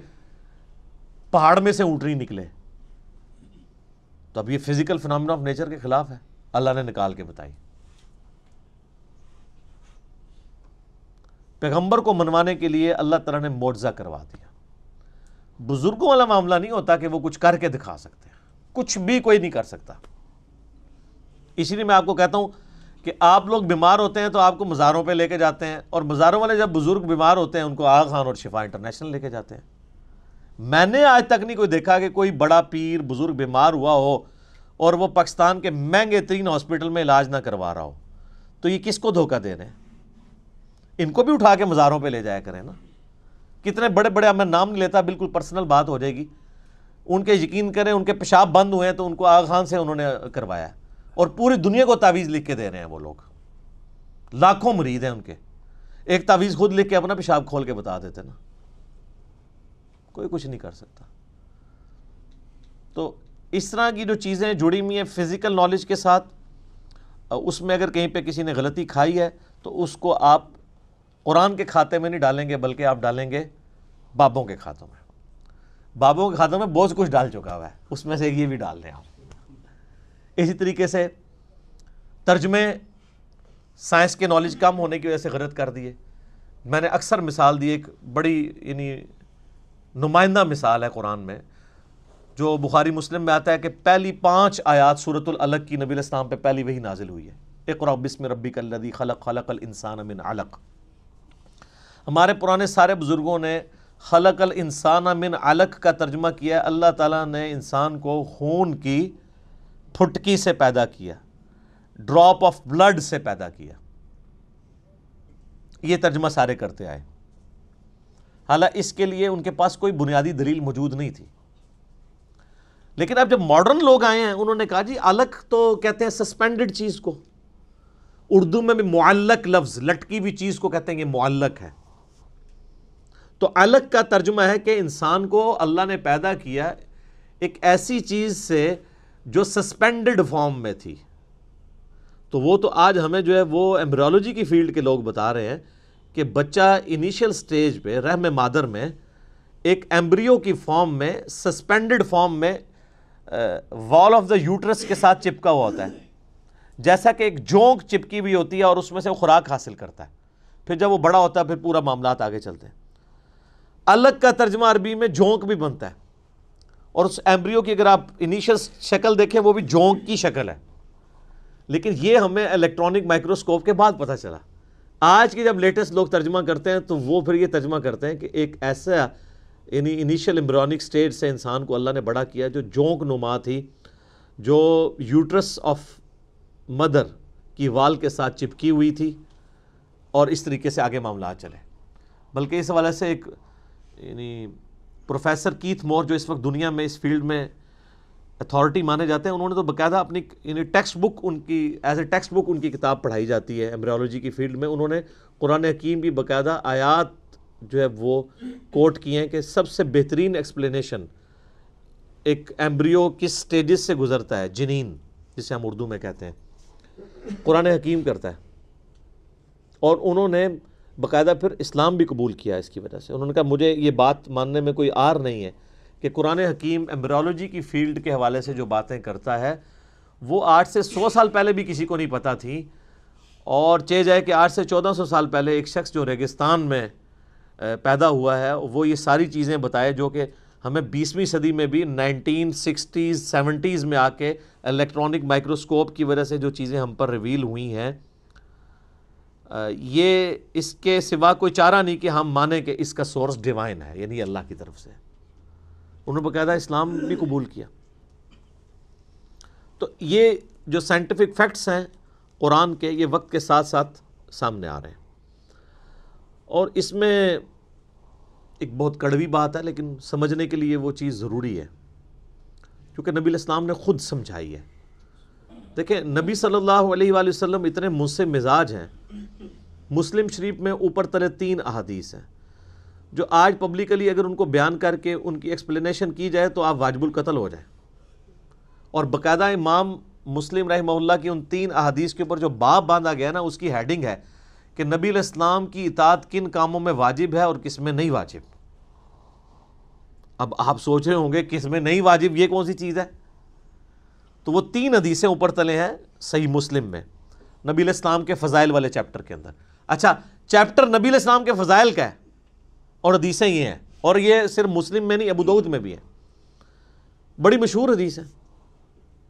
پہاڑ میں سے اونٹنی نکلے, تو اب یہ فزیکل فینومینا آف نیچر کے خلاف ہے, اللہ نے نکال کے بتائی. پیغمبر کو منوانے کے لیے اللہ تعالیٰ نے معجزہ کروا دیا. بزرگوں والا معاملہ نہیں ہوتا کہ وہ کچھ کر کے دکھا سکتے ہیں، کچھ بھی کوئی نہیں کر سکتا۔ اسی لیے میں آپ کو کہتا ہوں کہ آپ لوگ بیمار ہوتے ہیں تو آپ کو مزاروں پہ لے کے جاتے ہیں، اور مزاروں والے جب بزرگ بیمار ہوتے ہیں ان کو آغا خان اور شفا انٹرنیشنل لے کے جاتے ہیں۔ میں نے آج تک نہیں کوئی دیکھا کہ کوئی بڑا پیر بزرگ بیمار ہوا ہو اور وہ پاکستان کے مہنگے ترین ہاسپٹل میں علاج نہ کروا رہا ہو، تو یہ کس کو دھوکہ دے رہے ہیں؟ ان کو بھی اٹھا کے مزاروں پہ لے جایا کریں نا۔ کتنے بڑے بڑے، میں نام نہیں لیتا، بالکل پرسنل بات ہو جائے گی، ان کے یقین کریں ان کے پیشاب بند ہوئے ہیں تو ان کو آغا خان سے انہوں نے کروایا، اور پوری دنیا کو تعویذ لکھ کے دے رہے ہیں وہ لوگ، لاکھوں مرید ہیں ان کے، ایک تعویذ خود لکھ کے اپنا پیشاب کھول کے بتا دیتے نا، کوئی کچھ نہیں کر سکتا۔ تو اس طرح کی جو چیزیں جڑی ہوئی ہیں فزیکل نالج کے ساتھ، اس میں اگر کہیں پہ کسی نے غلطی کھائی ہے تو اس کو آپ قرآن کے کھاتے میں نہیں ڈالیں گے، بلکہ آپ ڈالیں گے بابوں کے کھاتوں میں۔ بابوں کے کھاتوں میں بہت کچھ ڈال چکا ہوا ہے، اس میں سے یہ بھی ڈال دیں آپ۔ اسی طریقے سے ترجمے، سائنس کے نالج کم ہونے کی وجہ سے غلط کر دیے۔ میں نے اکثر مثال دی، ایک بڑی یعنی نمائندہ مثال ہے قرآن میں، جو بخاری مسلم میں آتا ہے کہ پہلی 5 آیات سورۃ العلق کی نبی علیہ السلام پہ پہلی وحی نازل ہوئی ہے، اقرأ بسم ربک الذی خلق، خلق الانسان من علق۔ ہمارے پرانے سارے بزرگوں نے خلق الانسان من علق کا ترجمہ کیا ہے، اللہ تعالیٰ نے انسان کو خون کی پھٹکی سے پیدا کیا، ڈراپ آف بلڈ سے پیدا کیا۔ یہ ترجمہ سارے کرتے آئے، حالانکہ اس کے لیے ان کے پاس کوئی بنیادی دلیل موجود نہیں تھی۔ لیکن اب جب ماڈرن لوگ آئے ہیں، انہوں نے کہا جی علق تو کہتے ہیں سسپینڈڈ چیز کو، اردو میں بھی معلق لفظ، لٹکی ہوئی چیز کو کہتے ہیں کہ معلق ہے۔ تو علق کا ترجمہ ہے کہ انسان کو اللہ نے پیدا کیا ایک ایسی چیز سے جو سسپینڈڈ فارم میں تھی۔ تو وہ تو آج ہمیں جو ہے وہ ایمبریولوجی کی فیلڈ کے لوگ بتا رہے ہیں کہ بچہ انیشیل سٹیج پہ رحم مادر میں ایک ایمبریو کی فارم میں، سسپینڈڈ فارم میں وال آف دا یوٹرس کے ساتھ چپکا ہوا ہوتا ہے، جیسا کہ ایک جونک چپکی ہوئی ہوتی ہے اور اس میں سے وہ خوراک حاصل کرتا ہے، پھر جب وہ بڑا ہوتا ہے پھر پورا معاملات آگے چلتے ہیں۔ الگ کا ترجمہ عربی میں جونک بھی بنتا ہے، اور اس ایمبریو کی اگر آپ انیشل شکل دیکھیں وہ بھی جونک کی شکل ہے، لیکن یہ ہمیں الیکٹرانک مائکروسکوپ کے بعد پتہ چلا۔ آج کی جب لیٹسٹ لوگ ترجمہ کرتے ہیں تو وہ پھر یہ ترجمہ کرتے ہیں کہ ایک ایسا یعنی انیشل ایمبریونک سٹیج سے انسان کو اللہ نے بڑا کیا جو جونک نما تھی، جو یوٹرس آف مدر کی وال کے ساتھ چپکی ہوئی تھی، اور اس طریقے سے آگے معاملات چلے۔ بلکہ اس حوالے سے ایک یعنی پروفیسر کیتھ مور جو اس وقت دنیا میں اس فیلڈ میں اتھارٹی مانے جاتے ہیں، انہوں نے تو باقاعدہ اپنی یعنی ٹیکسٹ بک، ان کی ایز اے ٹیکسٹ بک ان کی کتاب پڑھائی جاتی ہے ایمبریولوجی کی فیلڈ میں، انہوں نے قرآن حکیم کی باقاعدہ آیات جو ہے وہ کوٹ کی ہیں کہ سب سے بہترین ایکسپلینیشن ایک ایمبریو کس سٹیجز سے گزرتا ہے، جنین جسے ہم اردو میں کہتے ہیں، قرآن حکیم کرتا ہے۔ اور انہوں نے باقاعدہ پھر اسلام بھی قبول کیا اس کی وجہ سے۔ انہوں نے کہا مجھے یہ بات ماننے میں کوئی آر نہیں ہے کہ قرآن حکیم ایمبریولوجی کی فیلڈ کے حوالے سے جو باتیں کرتا ہے وہ 8 سے 100 سال پہلے بھی کسی کو نہیں پتہ تھی، اور چاہے جائے کہ 8 سے 1400 سال پہلے ایک شخص جو ریگستان میں پیدا ہوا ہے وہ یہ ساری چیزیں بتائے جو کہ ہمیں 20ویں صدی میں بھی 1960s 70s میں آ کے الیکٹرانک مائکروسکوپ کی وجہ سے جو چیزیں ہم پر ریویل ہوئی ہیں، یہ اس کے سوا کوئی چارہ نہیں کہ ہم مانیں کہ اس کا سورس ڈیوائن ہے، یعنی اللہ کی طرف سے۔ انہوں نے باقاعدہ اسلام بھی قبول کیا۔ تو یہ جو سائنٹیفک فیکٹس ہیں قرآن کے، یہ وقت کے ساتھ ساتھ سامنے آ رہے ہیں، اور اس میں ایک بہت کڑوی بات ہے لیکن سمجھنے کے لیے وہ چیز ضروری ہے، کیونکہ نبی علیہ السلام نے خود سمجھائی ہے۔ دیکھیں نبی صلی اللہ علیہ وآلہ وسلم اتنے منصف مزاج ہیں، مسلم شریف میں اوپر تلے 3 احادیث ہیں جو آج پبلکلی اگر ان کو بیان کر کے ان کی ایکسپلینیشن کی جائے تو آپ واجب القتل ہو جائیں، اور باقاعدہ امام مسلم رحمہ اللہ کی ان 3 احادیث کے اوپر جو باب باندھا گیا نا، اس کی ہیڈنگ ہے کہ نبی علیہ السلام کی اطاعت کن کاموں میں واجب ہے اور کس میں نہیں واجب۔ اب آپ سوچ رہے ہوں گے کس میں نہیں واجب، یہ کون سی چیز ہے؟ تو وہ 3 حدیثیں اوپر تلے ہیں صحیح مسلم میں، نبی علیہ السلام کے فضائل والے چیپٹر کے اندر۔ اچھا، چیپٹر نبی علیہ السلام کے فضائل کا ہے اور حدیثیں یہ ہیں، اور یہ صرف مسلم میں نہیں، ابو داؤد میں بھی ہے، بڑی مشہور حدیث ہے،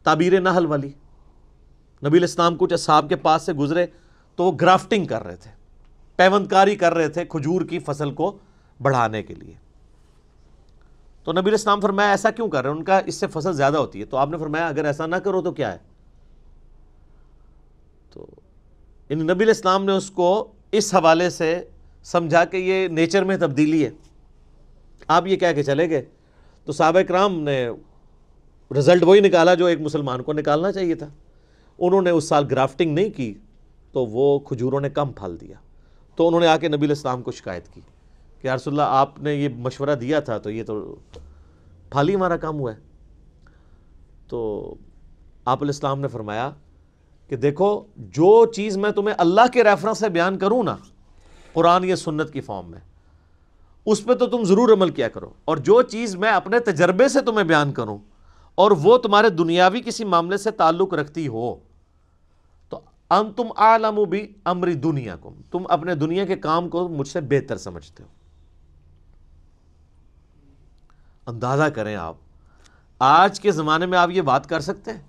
تعبیر نحل والی۔ نبی علیہ السلام کچھ اصحاب کے پاس سے گزرے تو وہ گرافٹنگ کر رہے تھے، پیوند کاری کر رہے تھے کھجور کی فصل کو بڑھانے کے لیے۔ تو نبی علیہ السلام فرمایا ایسا کیوں کر رہے ہیں؟ ان کا اس سے فصل زیادہ ہوتی ہے۔ تو آپ نے فرمایا اگر ایسا نہ کرو تو کیا ہے؟ تو نبی علیہ السلام نے اس کو اس حوالے سے سمجھا کہ یہ نیچر میں تبدیلی ہے، آپ یہ کہہ کے چلے گئے۔ تو صحابہ کرام نے رزلٹ وہی نکالا جو ایک مسلمان کو نکالنا چاہیے تھا۔ انہوں نے اس سال گرافٹنگ نہیں کی تو وہ کھجوروں نے کم پھل دیا۔ تو انہوں نے آ کے نبی علیہ السلام کو شکایت کی کہ یا رسول اللہ آپ نے یہ مشورہ دیا تھا تو یہ تو پھل ہی ہمارا کم ہوا ہے۔ تو آپ علیہ السلام نے فرمایا کہ دیکھو جو چیز میں تمہیں اللہ کے ریفرنس سے بیان کروں نا قرآن یا سنت کی فارم میں، اس پہ تو تم ضرور عمل کیا کرو، اور جو چیز میں اپنے تجربے سے تمہیں بیان کروں اور وہ تمہارے دنیاوی کسی معاملے سے تعلق رکھتی ہو تو انتم اعلم بامر دنیاکم، تم اپنے دنیا کے کام کو مجھ سے بہتر سمجھتے ہو۔ اندازہ کریں آپ آج کے زمانے میں آپ یہ بات کر سکتے ہیں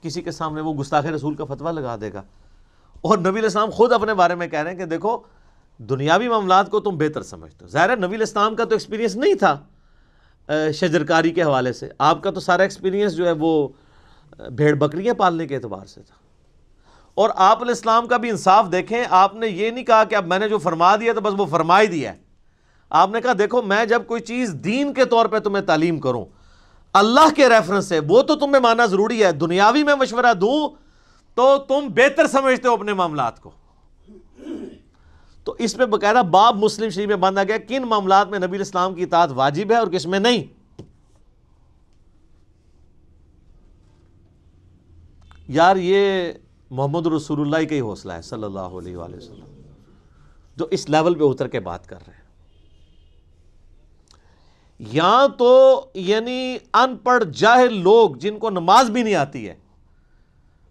کسی کے سامنے؟ وہ گستاخ رسول کا فتویٰ لگا دے گا۔ اور نبی علیہ السلام خود اپنے بارے میں کہہ رہے ہیں کہ دیکھو دنیاوی معاملات کو تم بہتر سمجھتے ہو۔ ظاہر ہے نبی علیہ السلام کا تو ایکسپیرینس نہیں تھا شجرکاری کے حوالے سے، آپ کا تو سارا ایکسپیرینس جو ہے وہ بھیڑ بکریاں پالنے کے اعتبار سے تھا۔ اور آپ علیہ السلام کا بھی انصاف دیکھیں، آپ نے یہ نہیں کہا کہ اب میں نے جو فرما دیا تو بس وہ فرما ہی دیا ہے۔ آپ نے کہا دیکھو میں جب کوئی چیز دین کے طور پہ تمہیں تعلیم کروں اللہ کے ریفرنس سے، وہ تو تمہیں ماننا ضروری ہے، دنیاوی میں مشورہ دوں تو تم بہتر سمجھتے ہو اپنے معاملات کو۔ تو اس پہ باقاعدہ باب مسلم شریف میں باندھا گیا کن معاملات میں نبی علیہ السلام کی اطاعت واجب ہے اور کس میں نہیں۔ یار یہ محمد رسول اللہ کا ہی حوصلہ ہے صلی اللہ علیہ وآلہ وسلم، جو اس لیول پہ اتر کے بات کر رہے ہیں۔ یا تو یعنی ان پڑھ جاہل لوگ جن کو نماز بھی نہیں آتی ہے،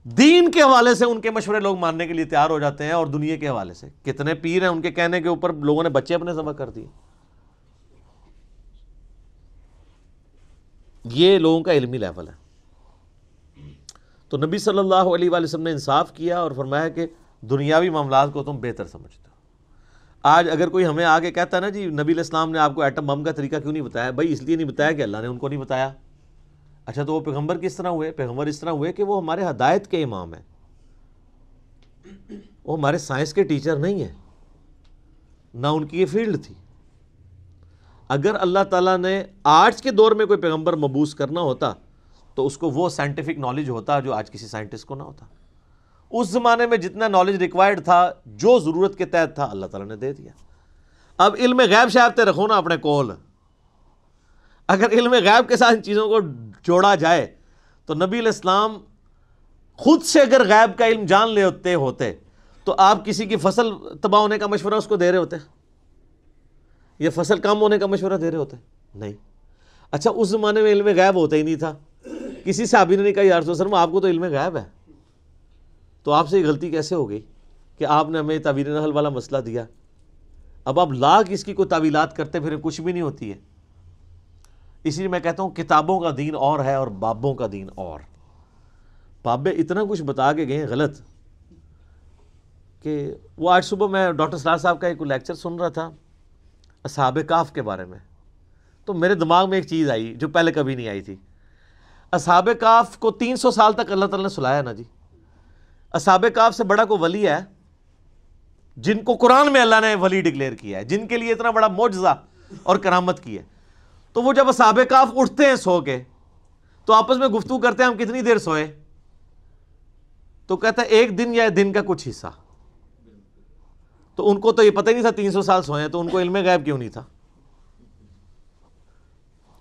دین کے حوالے سے ان کے مشورے لوگ ماننے کے لیے تیار ہو جاتے ہیں، اور دنیا کے حوالے سے کتنے پیر ہیں ان کے کہنے کے اوپر لوگوں نے بچے اپنے ذبح کر دیے۔ یہ لوگوں کا علمی لیول ہے۔ تو نبی صلی اللہ علیہ وآلہ وسلم نے انصاف کیا اور فرمایا کہ دنیاوی معاملات کو تم بہتر سمجھتے ہو۔ آج اگر کوئی ہمیں آگے کہتا ہے نا جی نبی علیہ السلام نے آپ کو ایٹم بم کا طریقہ کیوں نہیں بتایا؟ بھائی اس لیے نہیں بتایا کہ اللہ نے ان کو نہیں بتایا۔ اچھا تو وہ پیغمبر کس طرح ہوئے؟ پیغمبر اس طرح ہوئے کہ وہ ہمارے ہدایت کے امام ہیں، وہ ہمارے سائنس کے ٹیچر نہیں ہیں، نہ ان کی یہ فیلڈ تھی۔ اگر اللہ تعالیٰ نے آج کے دور میں کوئی پیغمبر مبعوث کرنا ہوتا تو اس کو وہ سائنٹیفک نالج ہوتا جو آج کسی سائنٹسٹ کو نہ ہوتا۔ اس زمانے میں جتنا نالج ریکوائرڈ تھا جو ضرورت کے تحت تھا اللہ تعالیٰ نے دے دیا۔ اب علم غیب شاہتے رکھو نا اپنے کول، اگر علم غیب کے ساتھ ان چیزوں کو جوڑا جائے تو نبی علیہ السلام خود سے اگر غیب کا علم جان لیتے ہوتے تو آپ کسی کی فصل تباہ ہونے کا مشورہ اس کو دے رہے ہوتے؟ یہ فصل کم ہونے کا مشورہ دے رہے ہوتے؟ نہیں۔ اچھا اس زمانے میں علم غیب ہوتا ہی نہیں تھا، کسی صحابی نے نہیں کہا یا رسول اللہ آپ کو تو علم غیب ہے، تو آپ سے یہ غلطی کیسے ہو گئی کہ آپ نے ہمیں تعبیر نحل والا مسئلہ دیا؟ اب آپ لاکھ اس کی کوئی تعویلات کرتے پھر کچھ بھی نہیں ہوتی ہے۔ اسی لیے میں کہتا ہوں کتابوں کا دین اور ہے اور بابوں کا دین اور۔ بابے اتنا کچھ بتا کے گئے ہیں غلط کہ وہ آج صبح میں ڈاکٹر سرار صاحب کا ایک لیکچر سن رہا تھا اصحاب کہف کے بارے میں، تو میرے دماغ میں ایک چیز آئی جو پہلے کبھی نہیں آئی تھی۔ اصحاب کہف کو 300 سال تک اللہ تعالیٰ نے سلایا نا جی۔ اصحاب کہف سے بڑا کوئی ولی ہے جن کو قرآن میں اللہ نے ولی ڈکلیئر کیا ہے، جن کے لیے اتنا بڑا معجزہ اور کرامت کی ہے؟ تو وہ جب اصحاب کہف اٹھتے ہیں سو کے تو آپس میں گفتگو کرتے ہیں ہم کتنی دیر سوئے؟ تو کہتا ہے ایک دن یا دن کا کچھ حصہ۔ تو ان کو تو یہ پتہ ہی نہیں تھا 300 سال سوئے ہیں، تو ان کو علم غیب کیوں نہیں تھا؟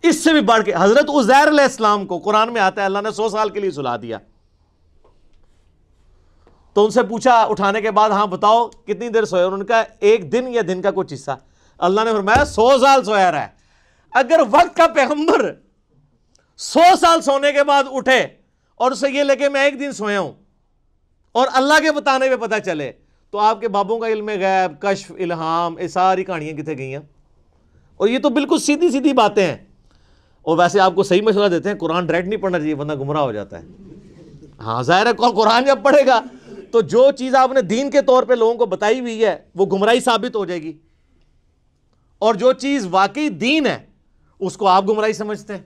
اس سے بھی بڑھ کے حضرت عزیر علیہ السلام کو قرآن میں آتا ہے اللہ نے 100 سال کے لیے سلا دیا۔ تو ان سے پوچھا اٹھانے کے بعد ہاں بتاؤ کتنی دیر سوئے؟ انہوں نے کہا ایک دن یا دن کا کچھ حصہ۔ اللہ نے فرمایا 100 سال سویا رہا ہے۔ اگر وقت کا پیغمبر 100 سال سونے کے بعد اٹھے اور اسے یہ لگے میں ایک دن سویا ہوں اور اللہ کے بتانے پہ پتہ چلے، تو آپ کے بابوں کا علم غیب، کشف، الہام، یہ ساری کہانیاں کتنے گئی ہیں؟ اور یہ تو بالکل سیدھی سیدھی باتیں ہیں. اور ویسے آپ کو صحیح مشورہ دیتے ہیں قرآن ڈائریکٹ نہیں پڑھنا چاہیے، بندہ گمراہ ہو جاتا ہے. ہاں ظاہر ہے قرآن جب پڑھے گا تو جو چیز آپ نے دین کے طور پہ لوگوں کو بتائی ہوئی ہے وہ گمراہی ثابت ہو جائے گی، اور جو چیز واقعی دین ہے اس کو آپ گمراہی سمجھتے ہیں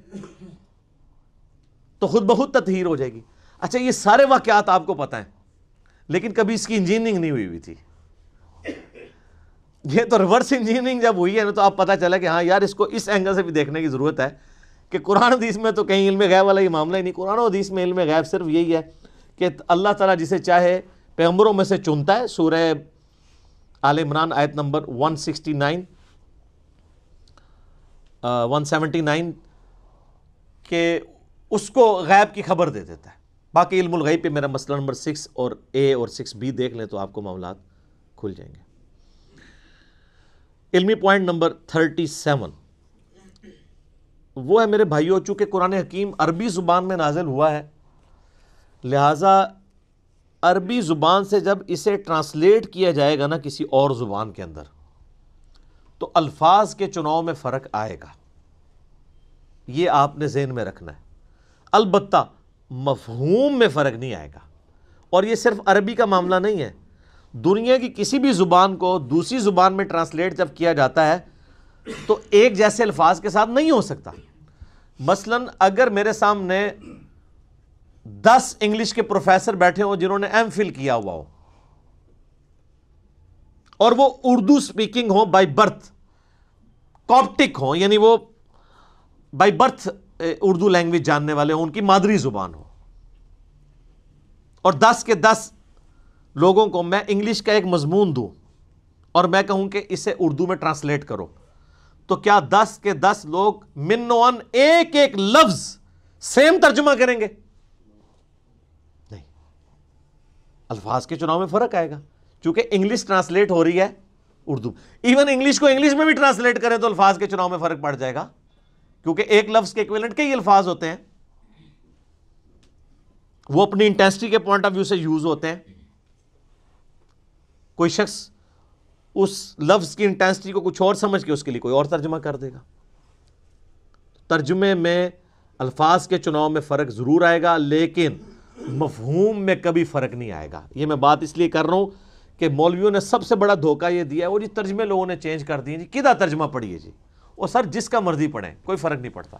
تو خود بخود تطہیر ہو جائے گی. اچھا یہ سارے واقعات آپ کو پتہ ہیں لیکن کبھی اس کی انجینئرنگ نہیں ہوئی تھی. یہ تو ریورس انجینئرنگ جب ہوئی ہے نا تو آپ پتہ چلا کہ ہاں یار اس کو اس اینگل سے بھی دیکھنے کی ضرورت ہے کہ قرآن حدیث میں تو کہیں علم غیب والا یہ معاملہ ہی نہیں. قرآن و حدیث میں علم غیب صرف یہی ہے کہ اللہ تعالیٰ جسے چاہے پیغمبروں میں سے چنتا ہے. سورہ آل عمران آیت نمبر 179 کہ اس کو غیب کی خبر دے دیتا ہے. باقی علم الغیب پہ میرا مسئلہ نمبر 6 اور A اور 6B دیکھ لیں تو آپ کو معاملات کھل جائیں گے. علمی پوائنٹ نمبر 37 وہ ہے میرے بھائیوں، چونکہ قرآن حکیم عربی زبان میں نازل ہوا ہے لہٰذا عربی زبان سے جب اسے ٹرانسلیٹ کیا جائے گا نا کسی اور زبان کے اندر تو الفاظ کے چناؤ میں فرق آئے گا. یہ آپ نے ذہن میں رکھنا ہے. البتہ مفہوم میں فرق نہیں آئے گا. اور یہ صرف عربی کا معاملہ نہیں ہے، دنیا کی کسی بھی زبان کو دوسری زبان میں ٹرانسلیٹ جب کیا جاتا ہے تو ایک جیسے الفاظ کے ساتھ نہیں ہو سکتا. مثلا اگر میرے سامنے 10 انگلش کے پروفیسر بیٹھے ہوں جنہوں نے ایم فل کیا ہوا ہو اور وہ اردو سپیکنگ ہو بائی برتھ، کاپٹک ہوں یعنی وہ بائی برتھ اردو لینگویج جاننے والے ہوں، ان کی مادری زبان ہو، اور 10 کے 10 لوگوں کو میں انگلش کا ایک مضمون دوں اور میں کہوں کہ اسے اردو میں ٹرانسلیٹ کرو، تو کیا 10 کے 10 لوگ منوان ایک ایک لفظ سیم ترجمہ کریں گے؟ نہیں. الفاظ کے چناؤ میں فرق آئے گا چونکہ انگلش ٹرانسلیٹ ہو رہی ہے اردو. ایون انگلش کو انگلش میں بھی ٹرانسلیٹ کریں تو الفاظ کے چناؤ میں فرق پڑ جائے گا کیونکہ ایک لفظ کے ایکویلنٹ کئی الفاظ ہوتے ہیں، وہ اپنی انٹینسٹی کے پوائنٹ آف ویو سے یوز ہوتے ہیں. کوئی شخص اس لفظ کی انٹینسٹی کو کچھ اور سمجھ کے اس کے لیے کوئی اور ترجمہ کر دے گا. ترجمے میں الفاظ کے چناؤ میں فرق ضرور آئے گا لیکن مفہوم میں کبھی فرق نہیں آئے گا. یہ میں بات اس لیے کر رہا ہوں کہ مولویوں نے سب سے بڑا دھوکہ یہ دیا ہے وہ جی ترجمے لوگوں نے چینج کر دیے. جی کدھر ترجمہ پڑھیے جی، وہ سر جس کا مرضی پڑھیں کوئی فرق نہیں پڑتا،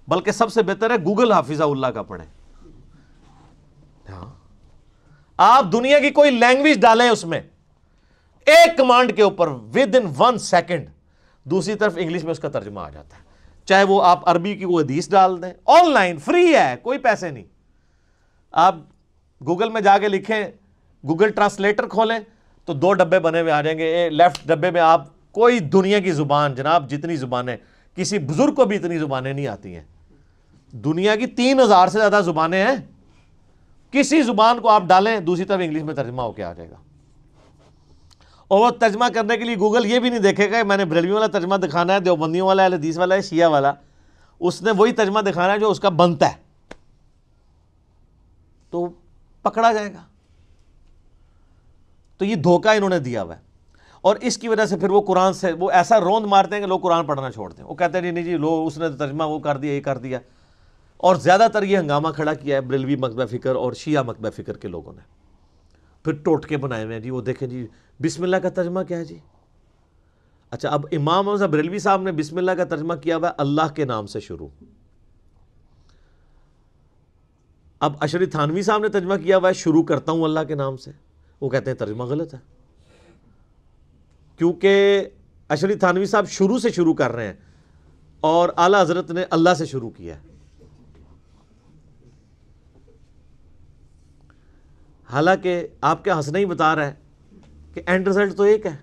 بلکہ سب سے بہتر ہے گوگل حافظہ اللہ کا پڑھیں. ہاں آپ دنیا کی کوئی لینگویج ڈالیں اس میں ایک کمانڈ کے اوپر ود ان 1 سیکنڈ دوسری طرف انگلش میں اس کا ترجمہ آ جاتا ہے. چاہے وہ آپ عربی کی کوئی حدیث ڈال دیں، آن لائن فری ہے، کوئی پیسے نہیں. آپ گوگل میں جا کے لکھیں گوگل ٹرانسلیٹر کھولیں تو 2 ڈبے بنے ہوئے آ جائیں گے. لیفٹ ڈبے میں آپ کوئی دنیا کی زبان، جناب جتنی زبانیں، کسی بزرگ کو بھی اتنی زبانیں نہیں آتی ہیں. دنیا کی 3000 سے زیادہ زبانیں ہیں، کسی زبان کو آپ ڈالیں دوسری طرف انگلش میں ترجمہ ہو کے آ جائے گا. اور وہ ترجمہ کرنے کے لیے گوگل یہ بھی نہیں دیکھے گا میں نے بریلوی والا ترجمہ دکھانا ہے، دیوبندیوں والا ہے، حدیث والا ہے، شیعہ والا. اس نے وہی ترجمہ دکھانا ہے جو اس کا بنتا ہے، تو پکڑا جائے گا. تو یہ دھوکہ انہوں نے دیا ہوا ہے اور اس کی وجہ سے پھر وہ قرآن سے وہ ایسا روند مارتے ہیں کہ لوگ قرآن پڑھنا چھوڑتے ہیں. وہ کہتے ہیں نہیں جی لو اس نے ترجمہ وہ کر دیا، یہ کر دیا. اور زیادہ تر یہ ہنگامہ کھڑا کیا ہے بریلوی مکتبہ فکر اور شیعہ مکتبہ فکر کے لوگوں نے. پھر ٹوٹکے بنائے ہوئے ہیں جی، وہ دیکھیں جی بسم اللہ کا ترجمہ کیا ہے جی. اچھا اب امام محمد صاحب بریلوی صاحب نے بسم اللہ کا ترجمہ کیا ہوا ہے اللہ کے نام سے شروع. اب اشری تھانوی صاحب نے ترجمہ کیا ہوا ہے شروع کرتا ہوں اللہ کے نام سے. وہ کہتے ہیں ترجمہ غلط ہے کیونکہ اشری تھانوی صاحب شروع سے شروع کر رہے ہیں اور اعلیٰ حضرت نے اللہ سے شروع کیا ہے. حالانکہ آپ کے ہنسنا ہی بتا رہا ہے کہ اینڈ رزلٹ تو ایک ہے،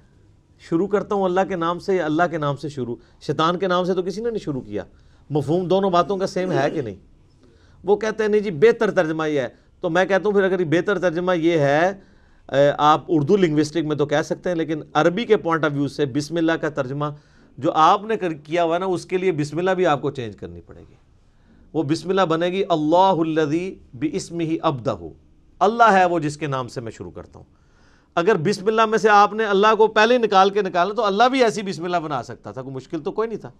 شروع کرتا ہوں اللہ کے نام سے یا اللہ کے نام سے شروع. شیطان کے نام سے تو کسی نے نہیں شروع کیا. مفہوم دونوں باتوں کا سیم ہے کہ نہیں؟ وہ کہتے ہیں نہیں جی بہتر ترجمہ یہ ہے. تو میں کہتا ہوں پھر اگر یہ بہتر ترجمہ یہ ہے آپ اردو لنگوسٹک میں تو کہہ سکتے ہیں لیکن عربی کے پوائنٹ آف ویو سے بسم اللہ کا ترجمہ جو آپ نے کیا ہوا نا اس کے لیے بسم اللہ بھی آپ کو چینج کرنی پڑے گی. وہ بسم اللہ بنے گی اللہ الذی باسمہ ابدہ، اللہ ہے وہ جس کے نام سے میں شروع کرتا ہوں. اگر بسم اللہ میں سے آپ نے اللہ کو پہلے ہی نکالنا تو اللہ بھی ایسی بسم اللہ بنا سکتا تھا، کوئی مشکل تو کوئی نہیں تھا۔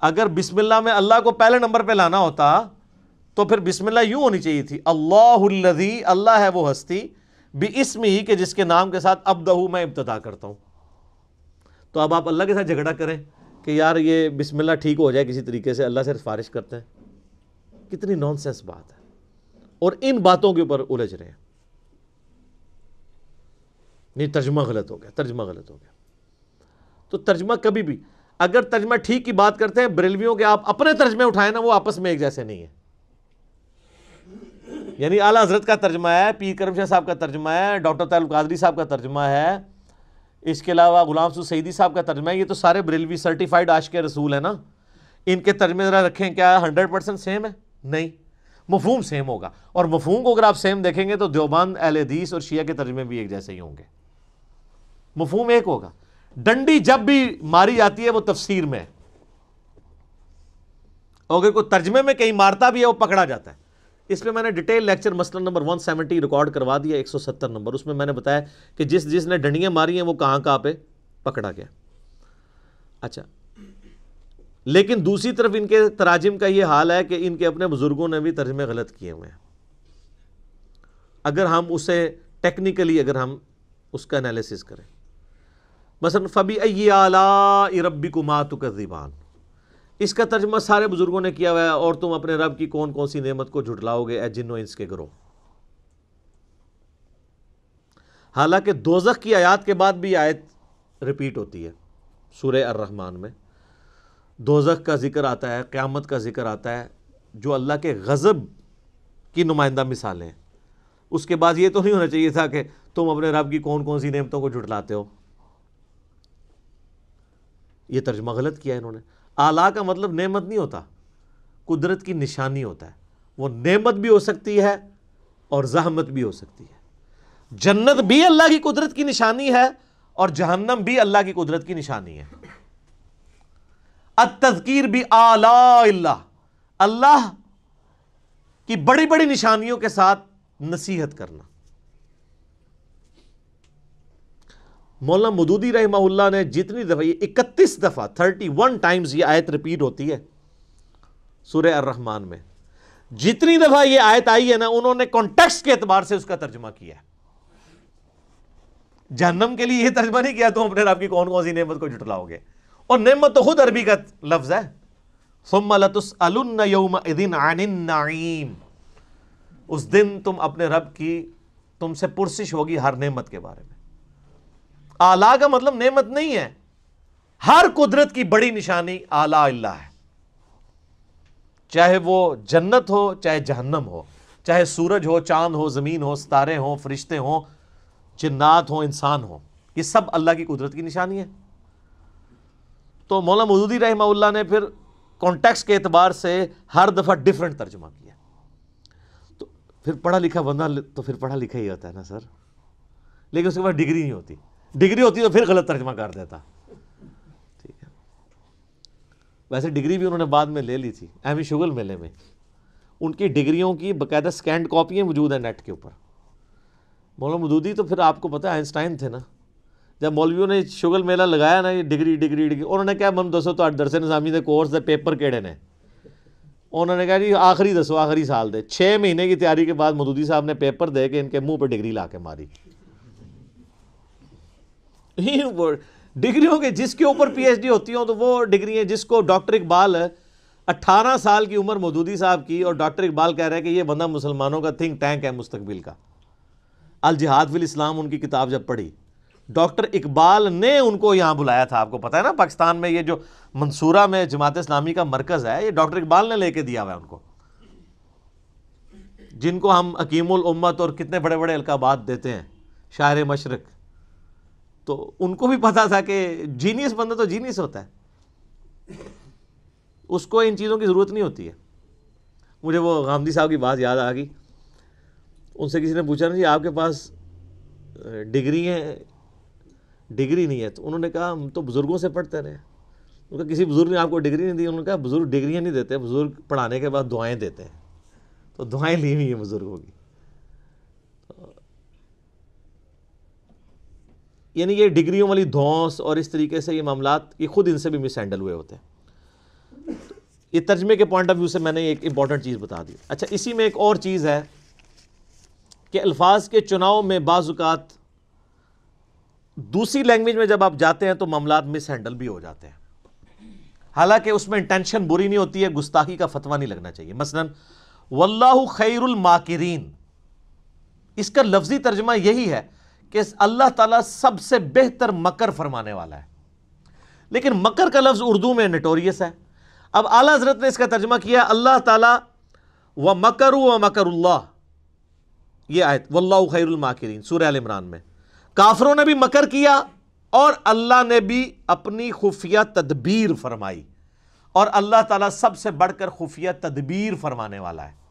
اگر بسم اللہ میں اللہ کو پہلے نمبر پہ لانا ہوتا تو پھر بسم اللہ یوں ہونی چاہیے تھی، اللہ الذی، اللہ ہے وہ ہستی، بِاسمہ، کہ جس کے نام کے ساتھ ابدہ میں ابتدا کرتا ہوں۔ تو اب آپ اللہ کے ساتھ جھگڑا کریں کہ یار یہ بسم اللہ ٹھیک ہو جائے کسی طریقے سے، اللہ سے سفارش کرتے ہیں، کتنی نان سینس بات ہے، اور ان باتوں کے اوپر الجھ رہے ہیں۔ نہیں، ترجمہ غلط ہو گیا، ترجمہ غلط ہو گیا۔ تو ترجمہ کبھی بھی، اگر ترجمہ ٹھیک کی بات کرتے ہیں، بریلویوں کے آپ اپنے ترجمے اٹھائیں نا، وہ آپس میں ایک جیسے نہیں ہیں۔ یعنی اعلیٰ حضرت کا ترجمہ ہے، پیر کرم شاہ صاحب کا ترجمہ ہے، ڈاکٹر طاہر القادری صاحب کا ترجمہ ہے، اس کے علاوہ غلام سعود سعیدی صاحب کا ترجمہ ہے، یہ تو سارے بریلوی سرٹیفائڈ عاشق رسول ہیں نا، ان کے ترجمے ذرا رکھیں، کیا 100% سیم ہے؟ نہیں، مفہوم سیم ہوگا، اور مفہوم کو اگر آپ سیم دیکھیں گے تو دیوبند، اہل حدیث اور شیعہ کے ترجمے بھی ایک جیسے ہی ہوں گے، مفہوم ایک ہوگا۔ ڈنڈی جب بھی ماری جاتی ہے وہ تفسیر میں ہے، اور اگر کوئی ترجمے میں کہیں مارتا بھی ہے وہ پکڑا جاتا ہے۔ اس پہ میں نے ڈیٹیل لیکچر مسئلہ نمبر 170 ریکارڈ کروا دیا، 170 نمبر، اس میں میں نے بتایا کہ جس نے ڈنڈیاں ماری ہیں وہ کہاں پہ پکڑا گیا۔ اچھا، لیکن دوسری طرف ان کے تراجم کا یہ حال ہے کہ ان کے اپنے بزرگوں نے بھی ترجمے غلط کیے ہوئے ہیں۔ اگر ہم اسے ٹیکنیکلی اگر ہم اس کا انالیسس کریں، مثلا فَبِأَيِّ آلَاءِ رَبِّكُمَا تُكَذِّبَانِ، اس کا ترجمہ سارے بزرگوں نے کیا ہوا ہے، اور تم اپنے رب کی کون کون سی نعمت کو جھٹلاؤ گے اے جن و انس کے گروہ۔ حالانکہ دوزخ کی آیات کے بعد بھی آیت ریپیٹ ہوتی ہے سورہ الرحمن میں، دوزخ کا ذکر آتا ہے، قیامت کا ذکر آتا ہے، جو اللہ کے غضب کی نمائندہ مثالیں ہیں۔ اس کے بعد یہ تو نہیں ہونا چاہیے تھا کہ تم اپنے رب کی کون کون سی نعمتوں کو جھٹلاتے ہو۔ یہ ترجمہ غلط کیا انہوں نے۔ اعلیٰ کا مطلب نعمت نہیں ہوتا، قدرت کی نشانی ہوتا ہے، وہ نعمت بھی ہو سکتی ہے اور زحمت بھی ہو سکتی ہے۔ جنت بھی اللہ کی قدرت کی نشانی ہے اور جہنم بھی اللہ کی قدرت کی نشانی ہے۔ التذکیر بآلاء اللہ، اللہ کی بڑی بڑی نشانیوں کے ساتھ نصیحت کرنا۔ مولانا مودودی رحمہ اللہ نے جتنی دفعہ، یہ 31 دفعہ 31 ٹائمز یہ آیت ریپیٹ ہوتی ہے سورہ الرحمن میں، جتنی دفعہ یہ آیت آئی ہے نا، انہوں نے کانٹیکسٹ کے اعتبار سے اس کا ترجمہ کیا ہے۔ جہنم کے لیے یہ ترجمہ نہیں کیا تم اپنے رب کی کون کون سی نعمت کو جھٹلاؤ گے، اور نعمت تو خود عربی کا لفظ ہے، ثم لتسألن یومئذ عن النعیم، اس دن تم اپنے رب کی، تم سے پرسش ہوگی ہر نعمت کے بارے میں۔ اعلیٰ کا مطلب نعمت نہیں ہے، ہر قدرت کی بڑی نشانی اعلیٰ اللہ ہے، چاہے وہ جنت ہو چاہے جہنم ہو، چاہے سورج ہو، چاند ہو، زمین ہو، ستارے ہوں، فرشتے ہوں، جنات ہوں، انسان ہوں، یہ سب اللہ کی قدرت کی نشانی ہے۔ تو مولانا مودودی رحمہ اللہ نے پھر کانٹیکسٹ کے اعتبار سے ہر دفعہ ڈیفرنٹ ترجمہ کیا۔ تو پھر پڑھا لکھا بندہ تو پھر پڑھا لکھا ہی ہوتا ہے نا سر، لیکن اس کے بعد ڈگری نہیں ہوتی، ڈگری ہوتی تو پھر غلط ترجمہ کر دیتا۔ ٹھیک ہے، ویسے ڈگری بھی انہوں نے بعد میں لے لی تھی احمد شغل میلے میں، ان کی ڈگریوں کی باقاعدہ سکینڈ کاپیاں موجود ہیں نیٹ کے اوپر۔ مولانا مودودی تو پھر آپ کو پتہ ہے آئنسٹائن تھے نا، جب مولویوں نے شغل میلہ لگایا نا، یہ ڈگری ڈگری ڈگری، انہوں نے کہا من دسو تو درس نظامی دے کورس دے پیپر کیڑے نے، انہوں نے کہا جی آخری دسو، آخری سال دے 6 مہینے کی تیاری کے بعد مودودی صاحب نے پیپر دے کے ان کے منہ پہ ڈگری لا کے ماری۔ ڈگریوں کے جس کے اوپر پی ایچ ڈی ہوتی ہوں تو وہ ڈگری ہیں، جس کو ڈاکٹر اقبال 18 سال کی عمر مودودی صاحب کی، اور ڈاکٹر اقبال کہہ رہے ہیں کہ یہ بندہ مسلمانوں کا تھنک ٹینک ہے مستقبل کا۔ الجہاد فی الاسلام ان کی کتاب جب پڑھی، ڈاکٹر اقبال نے ان کو یہاں بلایا تھا۔ آپ کو پتہ ہے نا پاکستان میں یہ جو منصورہ میں جماعت اسلامی کا مرکز ہے، یہ ڈاکٹر اقبال نے لے کے دیا ہوا ہے ان کو، جن کو ہم حکیم الامت اور کتنے بڑے بڑے القابات دیتے ہیں، شاعر مشرق۔ تو ان کو بھی پتا تھا کہ جینیس بندہ تو جینیس ہوتا ہے، اس کو ان چیزوں کی ضرورت نہیں ہوتی ہے۔ مجھے وہ غامدی صاحب کی بات یاد آ گئی، ان سے کسی نے پوچھا نا جی آپ کے پاس ڈگری ہیں، ڈگری نہیں ہے، تو انہوں نے کہا ہم تو بزرگوں سے پڑھتے رہے ہیں۔ ان کا کسی بزرگ نے آپ کو ڈگری نہیں دی؟ انہوں نے کہا بزرگ ڈگریاں نہیں دیتے، بزرگ پڑھانے کے بعد دعائیں دیتے ہیں، تو دعائیں لی ہوئی ہیں بزرگوں کی۔ یعنی یہ ڈگریوں والی دھونس اور اس طریقے سے یہ معاملات یہ خود ان سے بھی مس ہینڈل ہوئے ہوتے ہیں. یہ ترجمے کے پوائنٹ آف ویو سے میں نے ایک امپورٹنٹ چیز بتا دی. اچھا اسی میں ایک اور چیز ہے کہ الفاظ کے چناؤ میں بعض اوقات دوسری لینگویج میں جب آپ جاتے ہیں تو معاملات مس ہینڈل بھی ہو جاتے ہیں، حالانکہ اس میں انٹینشن بری نہیں ہوتی ہے، گستاخی کا فتویٰ نہیں لگنا چاہیے. مثلا واللہ خیر الماکرین، اس کا لفظی ترجمہ یہی ہے کہ اللہ تعالیٰ سب سے بہتر مکر فرمانے والا ہے، لیکن مکر کا لفظ اردو میں نٹوریس ہے. اب اعلیٰ حضرت نے اس کا ترجمہ کیا اللہ تعالیٰ وَمَكَرُوا وَمَكَرُ اللَّهِ، یہ آیت واللہ خیر الماکرین سورہ آل عمران میں. کافروں نے بھی مکر کیا اور اللہ نے بھی اپنی خفیہ تدبیر فرمائی، اور اللہ تعالیٰ سب سے بڑھ کر خفیہ تدبیر فرمانے والا ہے.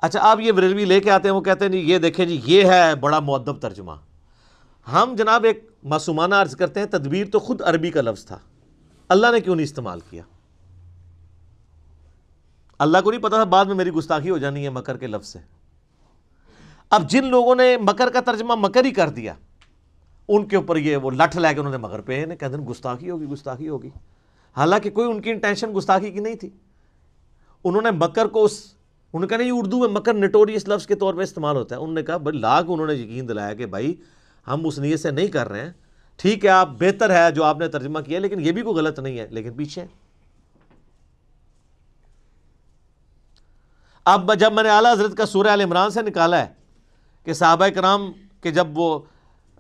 اچھا آپ یہ بریلوی لے کے آتے ہیں، وہ کہتے ہیں جی یہ دیکھیں جی یہ ہے بڑا مؤدب ترجمہ. ہم جناب ایک معصومانہ عرض کرتے ہیں تدبیر تو خود عربی کا لفظ تھا، اللہ نے کیوں نہیں استعمال کیا؟ اللہ کو نہیں پتا تھا بعد میں میری گستاخی ہو جانی ہے مکر کے لفظ سے. اب جن لوگوں نے مکر کا ترجمہ مکر ہی کر دیا ان کے اوپر یہ وہ لٹھ لے کے انہوں نے مکر پہ کہتے ہیں گستاخی ہوگی گستاخی ہوگی، حالانکہ کوئی ان کی انٹینشن گستاخی کی نہیں تھی. انہوں نے مکر کو انہوں نے کہا نہیں اردو میں مکر نٹوریس لفظ کے طور پہ استعمال ہوتا ہے. انہوں نے کہا بھائی لاکھ انہوں نے یقین دلایا کہ بھائی ہم اس نیت سے نہیں کر رہے ہیں، ٹھیک ہے آپ بہتر ہے جو آپ نے ترجمہ کیا لیکن یہ بھی کوئی غلط نہیں ہے، لیکن پیچھے. اب جب میں نے اعلیٰ حضرت کا سورہ آل عمران سے نکالا ہے کہ صحابہ کرام کے جب وہ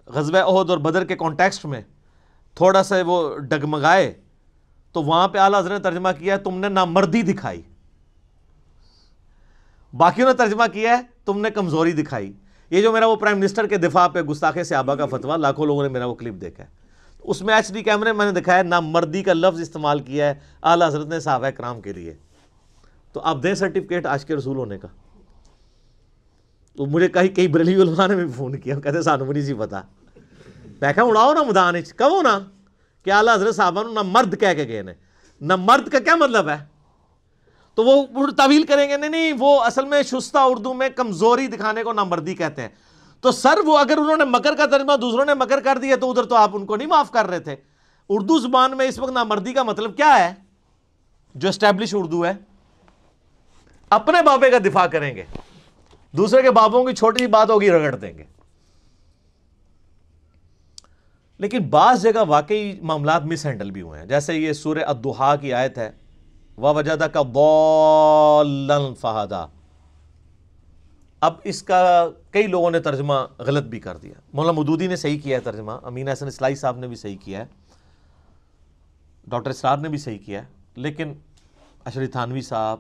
غزوہ احد اور بدر کے کانٹیکسٹ میں تھوڑا سا وہ ڈگمگائے تو وہاں پہ اعلیٰ حضرت نے ترجمہ کیا ہے تم نے نامردی دکھائی، باقیوں نے ترجمہ کیا ہے تم نے کمزوری دکھائی. یہ جو میرا وہ پرائم منسٹر کے دفاع پہ گستاخ صحابہ کا فتویٰ، لاکھوں لوگوں نے میرا وہ کلپ دیکھا ہے، اس میں ایچ ڈی کیمرے میں نے دکھایا نامردی کا لفظ استعمال کیا ہے اعلیٰ حضرت نے صحابہ کرام کے لیے. تو آپ دیں سرٹیفکیٹ عاشق رسول ہونے کا. تو مجھے کئی بریلوی علماء نے بھی فون کیا، کہتے سانو بھی نہیں سی پتا. میں کہا اڑاؤ نا میدان کہو نا کہ اعلیٰ حضرت صحابہ نہ مرد کہہ کے گئے نے. نہ مرد کا کیا مطلب ہے؟ تو وہ تعویل کریں گے نہیں وہ اصل میں شستہ اردو میں کمزوری دکھانے کو نامردی کہتے ہیں. تو سر وہ اگر انہوں نے مکر کا ترجمہ دوسروں نے مکر کر دیا تو ادھر تو آپ ان کو نہیں معاف کر رہے تھے. اردو زبان میں اس وقت نامردی کا مطلب کیا ہے؟ جو اسٹیبلش اردو ہے اپنے بابے کا دفاع کریں گے، دوسرے کے بابوں کی چھوٹی سی بات ہوگی رگڑ دیں گے. لیکن بعض جگہ واقعی معاملات مس ہینڈل بھی ہوئے ہیں، جیسے یہ سورہ الضحیٰ کی آیت ہے وَوَجَدَكَ ضَالًّا فَہَدَىٰ. اب اس کا کئی لوگوں نے ترجمہ غلط بھی کر دیا. مولانا مودودی نے صحیح کیا ہے ترجمہ، امین احسن اصلاحی صاحب نے بھی صحیح کیا ہے، ڈاکٹر اسرار نے بھی صحیح کیا ہے، لیکن اشرف تھانوی صاحب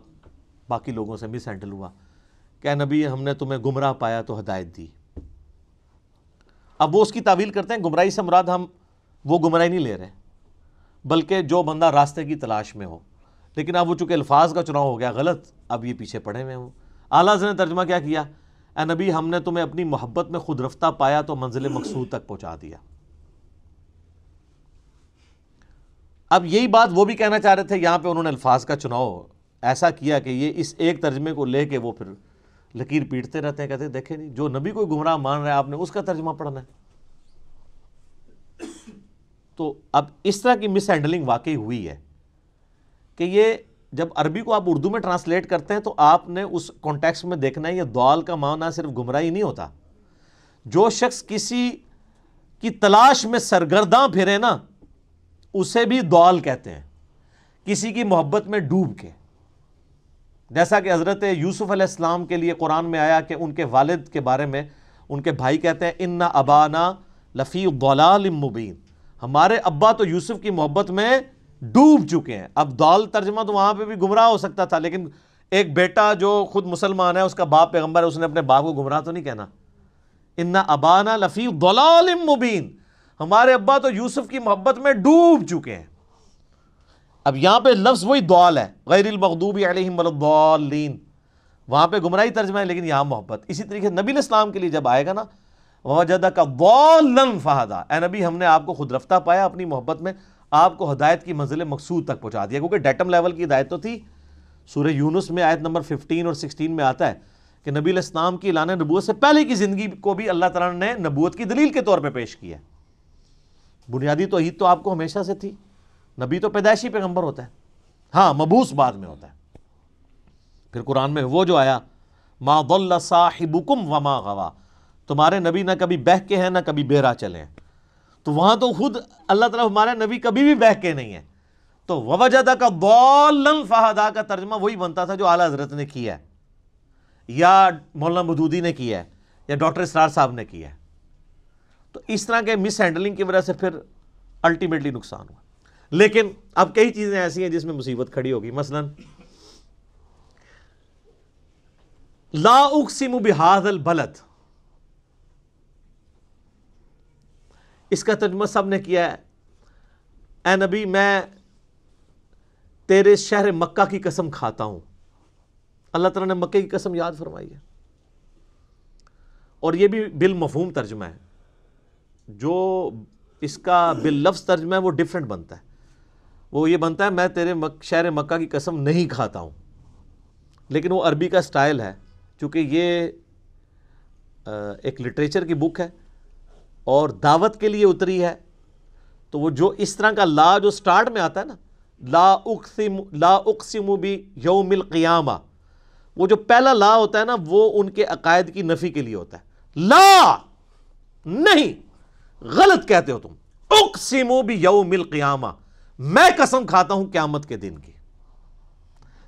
باقی لوگوں سے مس ہینڈل ہوا کہ نبی ہم نے تمہیں گمراہ پایا تو ہدایت دی. اب وہ اس کی تعویل کرتے ہیں گمراہی سے مراد ہم وہ گمراہی نہیں لے رہے بلکہ جو بندہ راستے کی تلاش میں ہو. لیکن اب وہ چونکہ الفاظ کا چناؤ ہو گیا غلط، اب یہ پیچھے پڑے ہوئے ہوں. اعلیٰ حضرت نے ترجمہ کیا کیا؟ اے نبی ہم نے تمہیں اپنی محبت میں خود رفتہ پایا تو منزل مقصود تک پہنچا دیا. اب یہی بات وہ بھی کہنا چاہ رہے تھے، یہاں پہ انہوں نے الفاظ کا چناؤ ایسا کیا کہ یہ اس ایک ترجمے کو لے کے وہ پھر لکیر پیٹتے رہتے ہیں، کہتے ہیں دیکھیں نہیں جو نبی کوئی گمراہ مان رہا ہے آپ نے اس کا ترجمہ پڑھنا ہے. تو اب اس طرح کی مس ہینڈلنگ واقعی ہوئی ہے کہ یہ جب عربی کو آپ اردو میں ٹرانسلیٹ کرتے ہیں تو آپ نے اس کانٹیکسٹ میں دیکھنا ہے یہ ضال کا معنی صرف گمراہی نہیں ہوتا. جو شخص کسی کی تلاش میں سرگرداں پھرے نا اسے بھی ضال کہتے ہیں، کسی کی محبت میں ڈوب کے. جیسا کہ حضرت یوسف علیہ السلام کے لیے قرآن میں آیا کہ ان کے والد کے بارے میں ان کے بھائی کہتے ہیں ان ابانا لفی ضلال مبین، ہمارے ابا تو یوسف کی محبت میں ڈوب چکے ہیں. اب ضال ترجمہ تو وہاں پہ بھی گمراہ ہو سکتا تھا، لیکن ایک بیٹا جو خود مسلمان ہے اس کا باپ پیغمبر ہے، اس نے اپنے باپ کو گمراہ تو نہیں کہنا. ان ابانا لفی ضلال مبین، ہمارے ابا تو یوسف کی محبت میں ڈوب چکے ہیں. اب یہاں پہ لفظ وہی ضال ہے، غیر المغضوب علیہم ولا الضالین، وہاں پہ گمراہی ترجمہ ہے لیکن یہاں محبت. اسی طریقے نبی علیہ السلام کے لیے جب آئے گا نا وَوَجَدَكَ ضَالًّا فَہَدَىٰ، اے نبی ہم نے آپ کو خود رفتہ پایا اپنی محبت میں، آپ کو ہدایت کی منزل مقصود تک پہنچا دیا. کیونکہ ڈیٹم لیول کی ہدایت تو تھی. سورہ یونس میں آیت نمبر 15 اور 16 میں آتا ہے کہ نبی علیہ السلام کی اعلان نبوت سے پہلے کی زندگی کو بھی اللہ تعالیٰ نے نبوت کی دلیل کے طور پہ پیش کیا ہے۔ بنیادی توحید تو آپ کو ہمیشہ سے تھی، نبی تو پیدائشی پیغمبر ہوتا ہے، ہاں مبعوث بعد میں ہوتا ہے۔ پھر قرآن میں وہ جو آیا ما ضل صاحبکم وما غوا، تمہارے نبی نہ کبھی بہک کے ہیں نہ کبھی بہرا چلے ہیں، تو وہاں تو خود اللہ تعالیٰ ہمارے نبی کبھی بھی بہک کے نہیں ہے، تو ووجدک ضالا فہدی کا ترجمہ وہی بنتا تھا جو اعلیٰ حضرت نے کیا ہے، یا مولانا مودودی نے کیا ہے، یا ڈاکٹر اسرار صاحب نے کیا ہے۔ تو اس طرح کے مس ہینڈلنگ کی وجہ سے پھر الٹیمیٹلی نقصان ہوا۔ لیکن اب کئی چیزیں ایسی ہیں جس میں مصیبت کھڑی ہوگی، مثلا لا اقسم بہذا البلد، اس کا ترجمہ سب نے کیا ہے اے نبی میں تیرے شہر مکہ کی قسم کھاتا ہوں۔ اللہ تعالیٰ نے مکہ کی قسم یاد فرمائی ہے، اور یہ بھی بالمفہوم ترجمہ ہے، جو اس کا باللفظ ترجمہ ہے وہ ڈیفرنٹ بنتا ہے، وہ یہ بنتا ہے میں تیرے شہر مکہ کی قسم نہیں کھاتا ہوں، لیکن وہ عربی کا سٹائل ہے، چونکہ یہ ایک لٹریچر کی بک ہے اور دعوت کے لیے اتری ہے، تو وہ جو اس طرح کا لا جو سٹارٹ میں آتا ہے نا، لا اقسم بیوم القیامہ، وہ جو پہلا لا ہوتا ہے نا وہ ان کے عقائد کی نفی کے لیے ہوتا ہے، لا نہیں، غلط کہتے ہو تم، اقسم بیوم القیامہ، میں قسم کھاتا ہوں قیامت کے دن کی،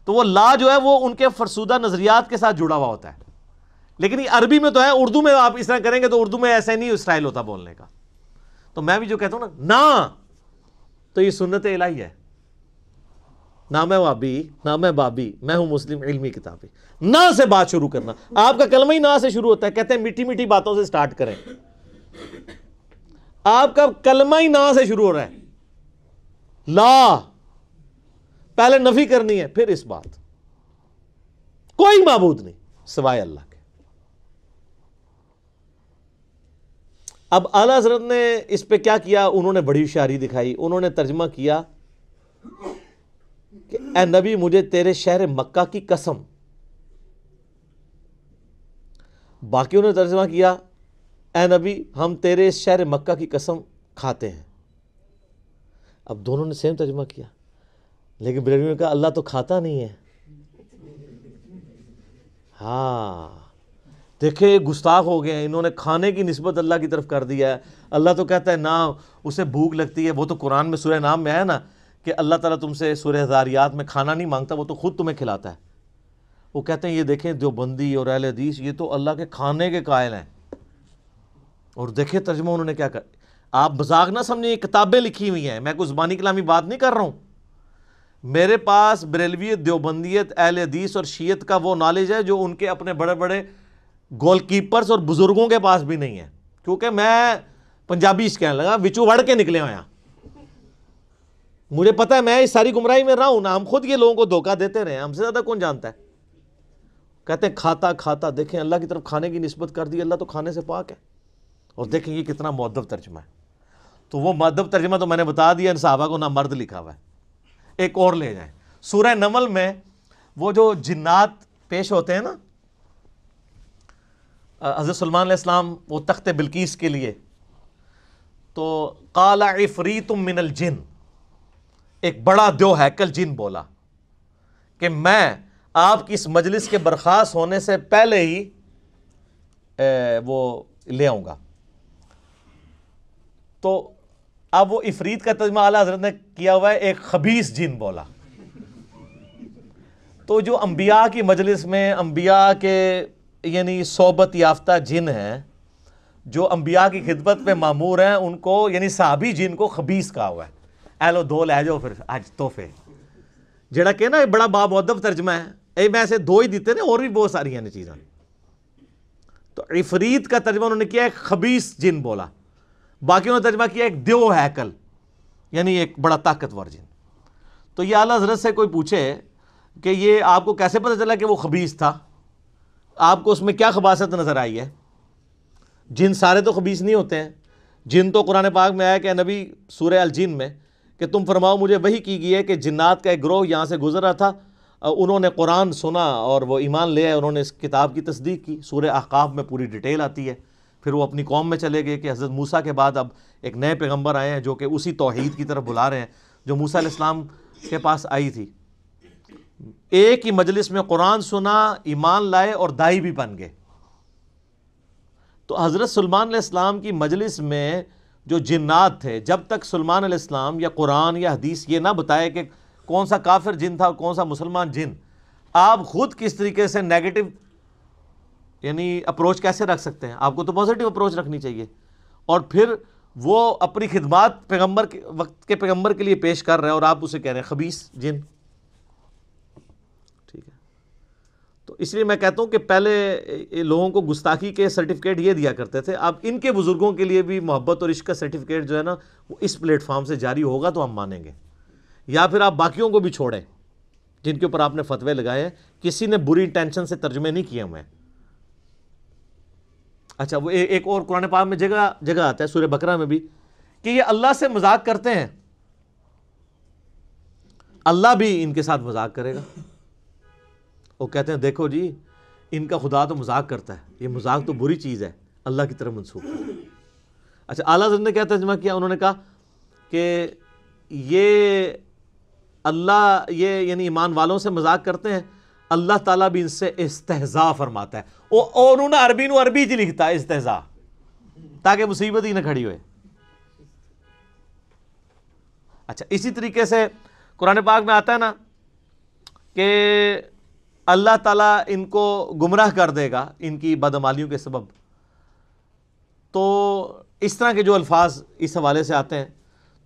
تو وہ لا جو ہے وہ ان کے فرسودہ نظریات کے ساتھ جڑا ہوا ہوتا ہے، لیکن یہ عربی میں تو ہے، اردو میں آپ اس طرح کریں گے تو اردو میں ایسا نہیں اسٹائل ہوتا بولنے کا، تو میں بھی جو کہتا ہوں نا تو یہ سنت الہی ہے، نہ میں وابی نہ میں بابی، میں ہوں مسلم علمی کتابی، نہ سے بات شروع کرنا، آپ کا کلمہ ہی نہ سے شروع ہوتا ہے، کہتے ہیں میٹھی میٹھی باتوں سے سٹارٹ کریں، آپ کا کلمہ ہی نہ سے شروع ہو رہا ہے، لا پہلے نفی کرنی ہے، پھر اس بات کوئی معبود نہیں سوائے اللہ کے۔ اب اعلیٰ حضرت نے اس پہ کیا کیا، انہوں نے بڑی ہوشیاری دکھائی، انہوں نے ترجمہ کیا کہ اے نبی مجھے تیرے شہر مکہ کی قسم، باقیوں نے ترجمہ کیا اے نبی ہم تیرے شہر مکہ کی قسم کھاتے ہیں۔ اب دونوں نے سیم ترجمہ کیا، لیکن بریلویوں نے کہا اللہ تو کھاتا نہیں ہے، ہاں دیکھیں گستاخ ہو گئے ہیں، انہوں نے کھانے کی نسبت اللہ کی طرف کر دیا ہے، اللہ تو کہتا ہے نہ اسے بھوک لگتی ہے، وہ تو قرآن میں سورہ نام میں ہے نا کہ اللہ تعالیٰ تم سے سورہ ذاریات میں کھانا نہیں مانگتا، وہ تو خود تمہیں کھلاتا ہے، وہ کہتے ہیں یہ دیکھیں دیوبندی اور اہل حدیث یہ تو اللہ کے کھانے کے قائل ہیں، اور دیکھیں ترجمہ انہوں نے کیا کر، آپ مذاق نہ سمجھیں، یہ کتابیں لکھی ہوئی ہیں، میں کوئی زبانی کلامی بات نہیں کر رہا ہوں، میرے پاس بریلویت دیوبندیت اہل حدیث اور شیعت کا وہ نالج ہے جو ان کے اپنے بڑے بڑے گول کیپرز اور بزرگوں کے پاس بھی نہیں ہے، کیونکہ میں پنجابی کہنے لگا وچو وڑ کے نکلے ہوئے ہیں، مجھے پتہ ہے میں اس ساری گمراہی میں رہا ہوں نا، ہم خود یہ لوگوں کو دھوکہ دیتے رہے ہیں، ہم سے زیادہ کون جانتا ہے، کہتے ہیں کھاتا کھاتا، دیکھیں اللہ کی طرف کھانے کی نسبت کر دی، اللہ تو کھانے سے پاک ہے، اور دیکھیں یہ کتنا مؤدب ترجمہ ہے، تو وہ مؤدب ترجمہ تو میں نے بتا دیا ان صحابہ کو، نہ مرد لکھا ہوا ہے، ایک اور لے جائیں، سورہ نمل میں وہ جو جنات پیش ہوتے ہیں نا حضرت سلمان علیہ السلام وہ تخت بلقیس کے لیے، تو قال عفریت من الجن، ایک بڑا دیو ہیکل جن بولا کہ میں آپ کی اس مجلس کے برخاست ہونے سے پہلے ہی وہ لے آؤں گا، تو اب وہ عفریت کا ترجمہ اعلیٰ حضرت نے کیا ہوا ہے ایک خبیث جن بولا، تو جو انبیاء کی مجلس میں انبیاء کے یعنی صحبت یافتہ جن ہیں جو انبیاء کی خدمت پہ مامور ہیں، ان کو یعنی صحابی جن کو خبیث کہا ہوا ہے، اے لو دو لے جاؤ پھر آج تحفے، جڑا کہ نا بڑا بامؤدب ترجمہ ہے، اے میں ایسے دو ہی دیتے نا، اور بھی بہت ساری ہیں چیزیں، تو عفریت کا ترجمہ انہوں نے کیا ایک خبیث جن بولا، باقیوں نے ترجمہ کیا ایک دیو ہیکل یعنی ایک بڑا طاقتور جن، تو یہ اعلیٰ حضرت سے کوئی پوچھے کہ یہ آپ کو کیسے پتہ چلا کہ وہ خبیث تھا، آپ کو اس میں کیا خباثت نظر آئی ہے، جن سارے تو خبیث نہیں ہوتے ہیں، جن تو قرآن پاک میں آیا کہ نبی سورہ الجن میں کہ تم فرماؤ مجھے وحی کی گئی ہے کہ جنات کا ایک گروہ یہاں سے گزر رہا تھا انہوں نے قرآن سنا اور وہ ایمان لے آئے، انہوں نے اس کتاب کی تصدیق کی۔ سورہ احقاف میں پوری ڈیٹیل آتی ہے۔ پھر وہ اپنی قوم میں چلے گئے کہ حضرت موسیٰ کے بعد اب ایک نئے پیغمبر آئے ہیں جو کہ اسی توحید کی طرف بلا رہے ہیں جو موسیٰ علیہ السلام کے پاس آئی تھی۔ ایک ہی مجلس میں قرآن سنا، ایمان لائے اور داعی بھی بن گئے۔ تو حضرت سلیمان علیہ السلام کی مجلس میں جو جنات تھے، جب تک سلیمان علیہ السلام یا قرآن یا حدیث یہ نہ بتائے کہ کون سا کافر جن تھا اور کون سا مسلمان جن، آپ خود کس طریقے سے نیگیٹو یعنی اپروچ کیسے رکھ سکتے ہیں؟ آپ کو تو پازیٹیو اپروچ رکھنی چاہیے۔ اور پھر وہ اپنی خدمات پیغمبر کے وقت کے پیغمبر کے لیے پیش کر رہے ہیں اور آپ اسے کہہ رہے ہیں خبیث جن۔ ٹھیک ہے، تو اس لیے میں کہتا ہوں کہ پہلے لوگوں کو گستاخی کے سرٹیفکیٹ یہ دیا کرتے تھے، اب ان کے بزرگوں کے لیے بھی محبت اور عشق کا سرٹیفکیٹ جو ہے نا وہ اس پلیٹ فارم سے جاری ہوگا تو ہم مانیں گے، یا پھر آپ باقیوں کو بھی چھوڑیں جن کے اوپر آپ نے فتوے لگائے ہیں، کسی نے بری انٹینشن سے ترجمے نہیں کیے ہوئے ہیں۔ اچھا، وہ ایک اور قرآن پاک میں جگہ آتا ہے سورہ بقرہ میں بھی کہ یہ اللہ سے مذاق کرتے ہیں، اللہ بھی ان کے ساتھ مذاق کرے گا۔ وہ کہتے ہیں دیکھو جی ان کا خدا تو مذاق کرتا ہے، یہ مذاق تو بری چیز ہے، اللہ کی طرف منسوخ ہے۔ اچھا، اعلیٰ حضرت نے کیا ترجمہ کیا؟ انہوں نے کہا کہ یہ اللہ یہ یعنی ایمان والوں سے مذاق کرتے ہیں، اللہ تعالیٰ بھی ان سے استہزاء فرماتا ہے۔ اور انہوں نے عربی جی لکھتا ہے استہزاء، تاکہ مصیبت ہی نہ کھڑی ہوئے۔ اچھا، اسی طریقے سے قرآن پاک میں آتا ہے نا کہ اللہ تعالیٰ ان کو گمراہ کر دے گا ان کی بدعمالیوں کے سبب۔ تو اس طرح کے جو الفاظ اس حوالے سے آتے ہیں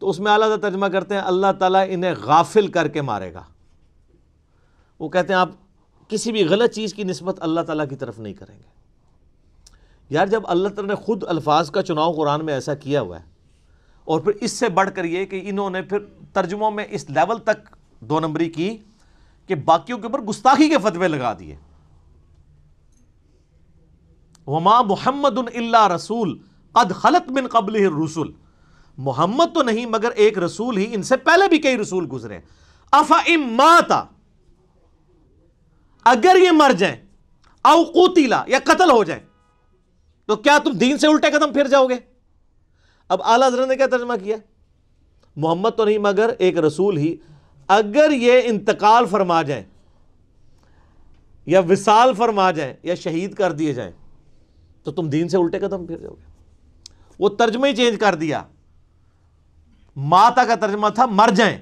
تو اس میں اعلیٰ ترجمہ کرتے ہیں اللہ تعالیٰ انہیں غافل کر کے مارے گا۔ وہ کہتے ہیں آپ کسی بھی غلط چیز کی نسبت اللہ تعالیٰ کی طرف نہیں کریں گے۔ یار جب اللہ تعالیٰ نے خود الفاظ کا چناؤ قرآن میں ایسا کیا ہوا ہے، اور پھر اس سے بڑھ کر یہ کہ انہوں نے پھر ترجموں میں اس لیول تک دو نمبری کی کہ باقیوں کے اوپر گستاخی کے فتوے لگا دیے۔ وما محمد الا رسول قد خلت من قبلہ الرسل، محمد تو نہیں مگر ایک رسول ہی، ان سے پہلے بھی کئی رسول گزرے۔ افئن مات، اگر یہ مر جائیں، او قتلا یا قتل ہو جائیں، تو کیا تم دین سے الٹے قدم پھر جاؤ گے؟ اب اعلیٰ حضرت نے کیا ترجمہ کیا؟ محمد تو نہیں مگر ایک رسول ہی، اگر یہ انتقال فرما جائیں یا وصال فرما جائیں یا شہید کر دیے جائیں تو تم دین سے الٹے قدم پھر جاؤ گے۔ وہ ترجمہ ہی چینج کر دیا، ماتا کا ترجمہ تھا مر جائیں۔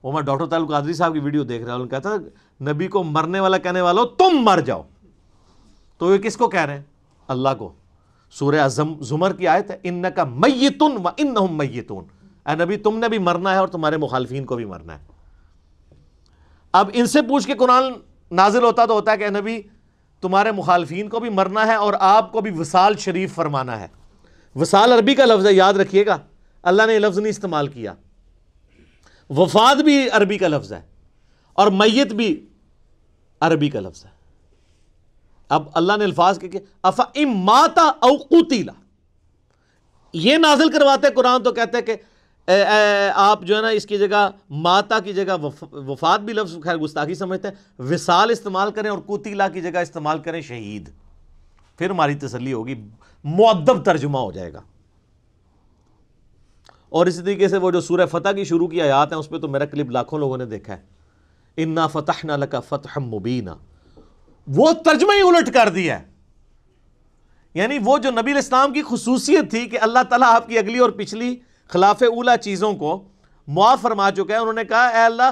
وہ میں ڈاکٹر طارق قادری صاحب کی ویڈیو دیکھ رہا ہوں، انہوں نے کہا تھا نبی کو مرنے والا کہنے والوں تم مر جاؤ، تو یہ کس کو کہہ رہے ہیں؟ اللہ کو۔ سورہ زمر کی آیت ہے انک میت و انہم میتون، اے نبی تم نے بھی مرنا ہے اور تمہارے مخالفین کو بھی مرنا ہے۔ اب ان سے پوچھ کے قرآن نازل ہوتا تو ہوتا ہے کہ اے نبی تمہارے مخالفین کو بھی مرنا ہے اور آپ کو بھی وصال شریف فرمانا ہے۔ وصال عربی کا لفظ ہے، یاد رکھیے گا، اللہ نے یہ لفظ نہیں استعمال کیا۔ وفات بھی عربی کا لفظ ہے اور میت بھی عربی کا لفظ ہے۔ اب اللہ نے الفاظ کہ افئن مات او قتل یہ نازل کرواتے قرآن تو کہتے ہیں کہ آپ جو ہے نا اس کی جگہ ماتا کی جگہ وفات بھی لفظ خیر گستاخی سمجھتے ہیں، وصال استعمال کریں اور قتیلہ کی جگہ استعمال کریں شہید، پھر ہماری تسلی ہوگی، مؤدب ترجمہ ہو جائے گا۔ اور اسی طریقے سے وہ جو سورہ فتح کی شروع کی آیات ہیں اس پہ تو میرا کلپ لاکھوں لوگوں نے دیکھا ہے، انا فتحنا لک فتحا مبینا، وہ ترجمہ ہی الٹ کر دیا ہے۔ یعنی وہ جو نبی علیہ السلام کی خصوصیت تھی کہ اللہ تعالیٰ آپ کی اگلی اور پچھلی خلاف اولا چیزوں کو معاف فرما چکا ہے، انہوں نے کہا اے اللہ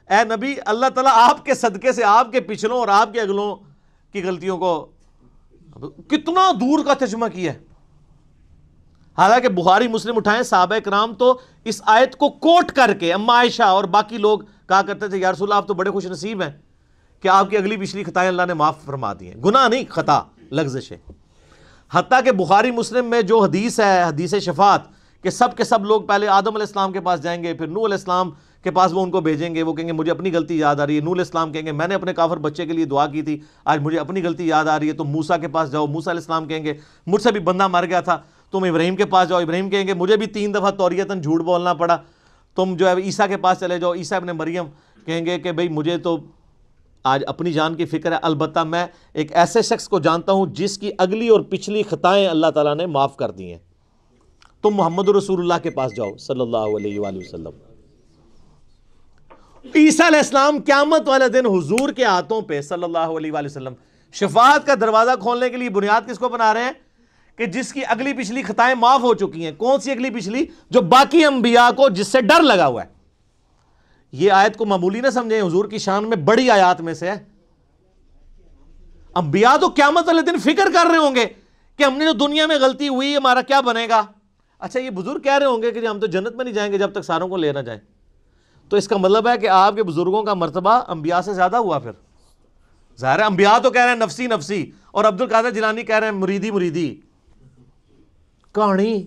اے نبی اللہ تعالیٰ آپ کے صدقے سے آپ کے پچھلوں اور آپ کے اگلوں کی غلطیوں کو، کتنا دور کا ترجمہ کیا ہے۔ حالانکہ بخاری مسلم اٹھائیں صحابہ کرام تو اس آیت کو کوٹ کر کے اما عائشہ اور باقی لوگ کہا کرتے تھے یا رسول اللہ آپ تو بڑے خوش نصیب ہیں کہ آپ کی اگلی پچھلی خطائیں اللہ نے معاف فرما دی ہیں، گناہ نہیں خطا لغزش ہے۔ حتیٰ کہ بخاری مسلم میں جو حدیث ہے حدیث شفاعت کہ سب کے سب لوگ پہلے آدم علیہ السلام کے پاس جائیں گے، پھر نوح علیہ السلام کے پاس وہ ان کو بھیجیں گے، وہ کہیں گے مجھے اپنی غلطی یاد آ رہی ہے، نوح علیہ السلام کہیں گے میں نے اپنے کافر بچے کے لیے دعا کی تھی آج مجھے اپنی غلطی یاد آ رہی ہے، تو موسیٰ کے پاس جاؤ، موسیٰ علیہ السلام کہیں گے مجھ سے بھی بندہ مر گیا تھا، تم ابراہیم کے پاس جاؤ، ابراہیم کہیں گے مجھے بھی 3 دفعہ توریتاً جھوٹ بولنا پڑا، تم جو ہے عیسیٰ کے پاس چلے جاؤ، عیسیٰ ابن مریم کہیں گے کہ بھئی مجھے تو آج اپنی جان کی فکر ہے، البتہ میں ایک ایسے شخص کو جانتا ہوں جس کی اگلی اور پچھلی خطائیں اللہ تعالیٰ نے معاف کر دی ہیں۔ تم محمد رسول اللہ کے پاس جاؤ صلی اللہ علیہ وآلہ وسلم۔ عیسیٰ علیہ السلام قیامت والے دن حضور کے ہاتھوں پہ صلی اللہ علیہ وآلہ وسلم شفاعت کا دروازہ کھولنے کے لیے بنیاد کس کو بنا رہے ہیں؟ کہ جس کی اگلی پچھلی خطائیں معاف ہو چکی ہیں۔ کون سی اگلی پچھلی؟ جو باقی انبیاء کو جس سے ڈر لگا ہوا ہے۔ یہ آیت کو معمولی نہ سمجھیں، حضور کی شان میں بڑی آیات میں سے ہے۔ انبیاء تو قیامت والے دن فکر کر رہے ہوں گے کہ ہم نے جو دنیا میں غلطی ہوئی ہمارا کیا بنے گا۔ اچھا یہ بزرگ کہہ رہے ہوں گے کہ ہم تو جنت میں نہیں جائیں گے جب تک ساروں کو لے نہ جائیں، تو اس کا مطلب ہے کہ آپ کے بزرگوں کا مرتبہ انبیاء سے زیادہ ہوا۔ پھر ظاہر ہے انبیاء تو کہہ رہے ہیں نفسی نفسی، اور عبد القادر جیلانی کہہ رہے ہیں مریدی مریدی۔ کہانی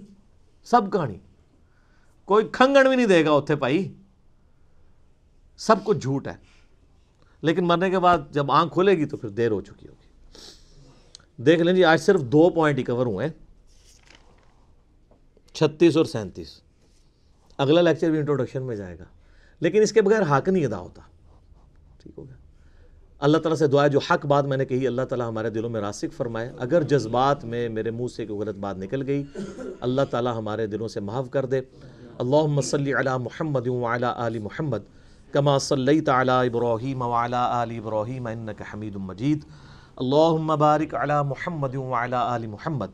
سب کہانی، کوئی کھنگن بھی نہیں دے گا اتھے بھائی، سب کچھ جھوٹ ہے۔ لیکن مرنے کے بعد جب آنکھ کھلے گی تو پھر دیر ہو چکی ہوگی۔ دیکھ لیں جی، آج صرف 2 پوائنٹ ہی کور ہوئے ہیں، 36 اور 37۔ اگلا لیکچر بھی انٹروڈکشن میں جائے گا، لیکن اس کے بغیر حق نہیں ادا ہوتا۔ ٹھیک ہو گیا؟ اللہ تعالیٰ سے دعا ہے جو حق بات میں نے کہی اللہ تعالیٰ ہمارے دلوں میں راسخ فرمائے۔ اگر جذبات میں میرے منہ سے کوئی غلط بات نکل گئی اللہ تعالیٰ ہمارے دلوں سے محو کر دے۔ اللہم صلی علی محمد وعلی آل محمد کما صلیت علی ابراہیم وعلی آل ابراہیم انک حمید مجید۔ اللہم بارک علی محمد وعلی آل محمد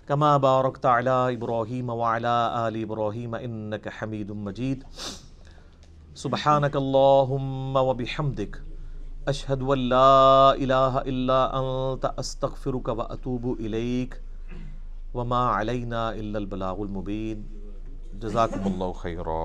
کما بارکت علی ابراہیم وعلی آل ابراہیم انک حمید مجید۔ سبحانک اللہم وبحمدک اشہد ان لا الہ الا انت استغفرک واتوب الیک وما علینا الا البلاغ المبین۔ جزاکم اللہ خیرا۔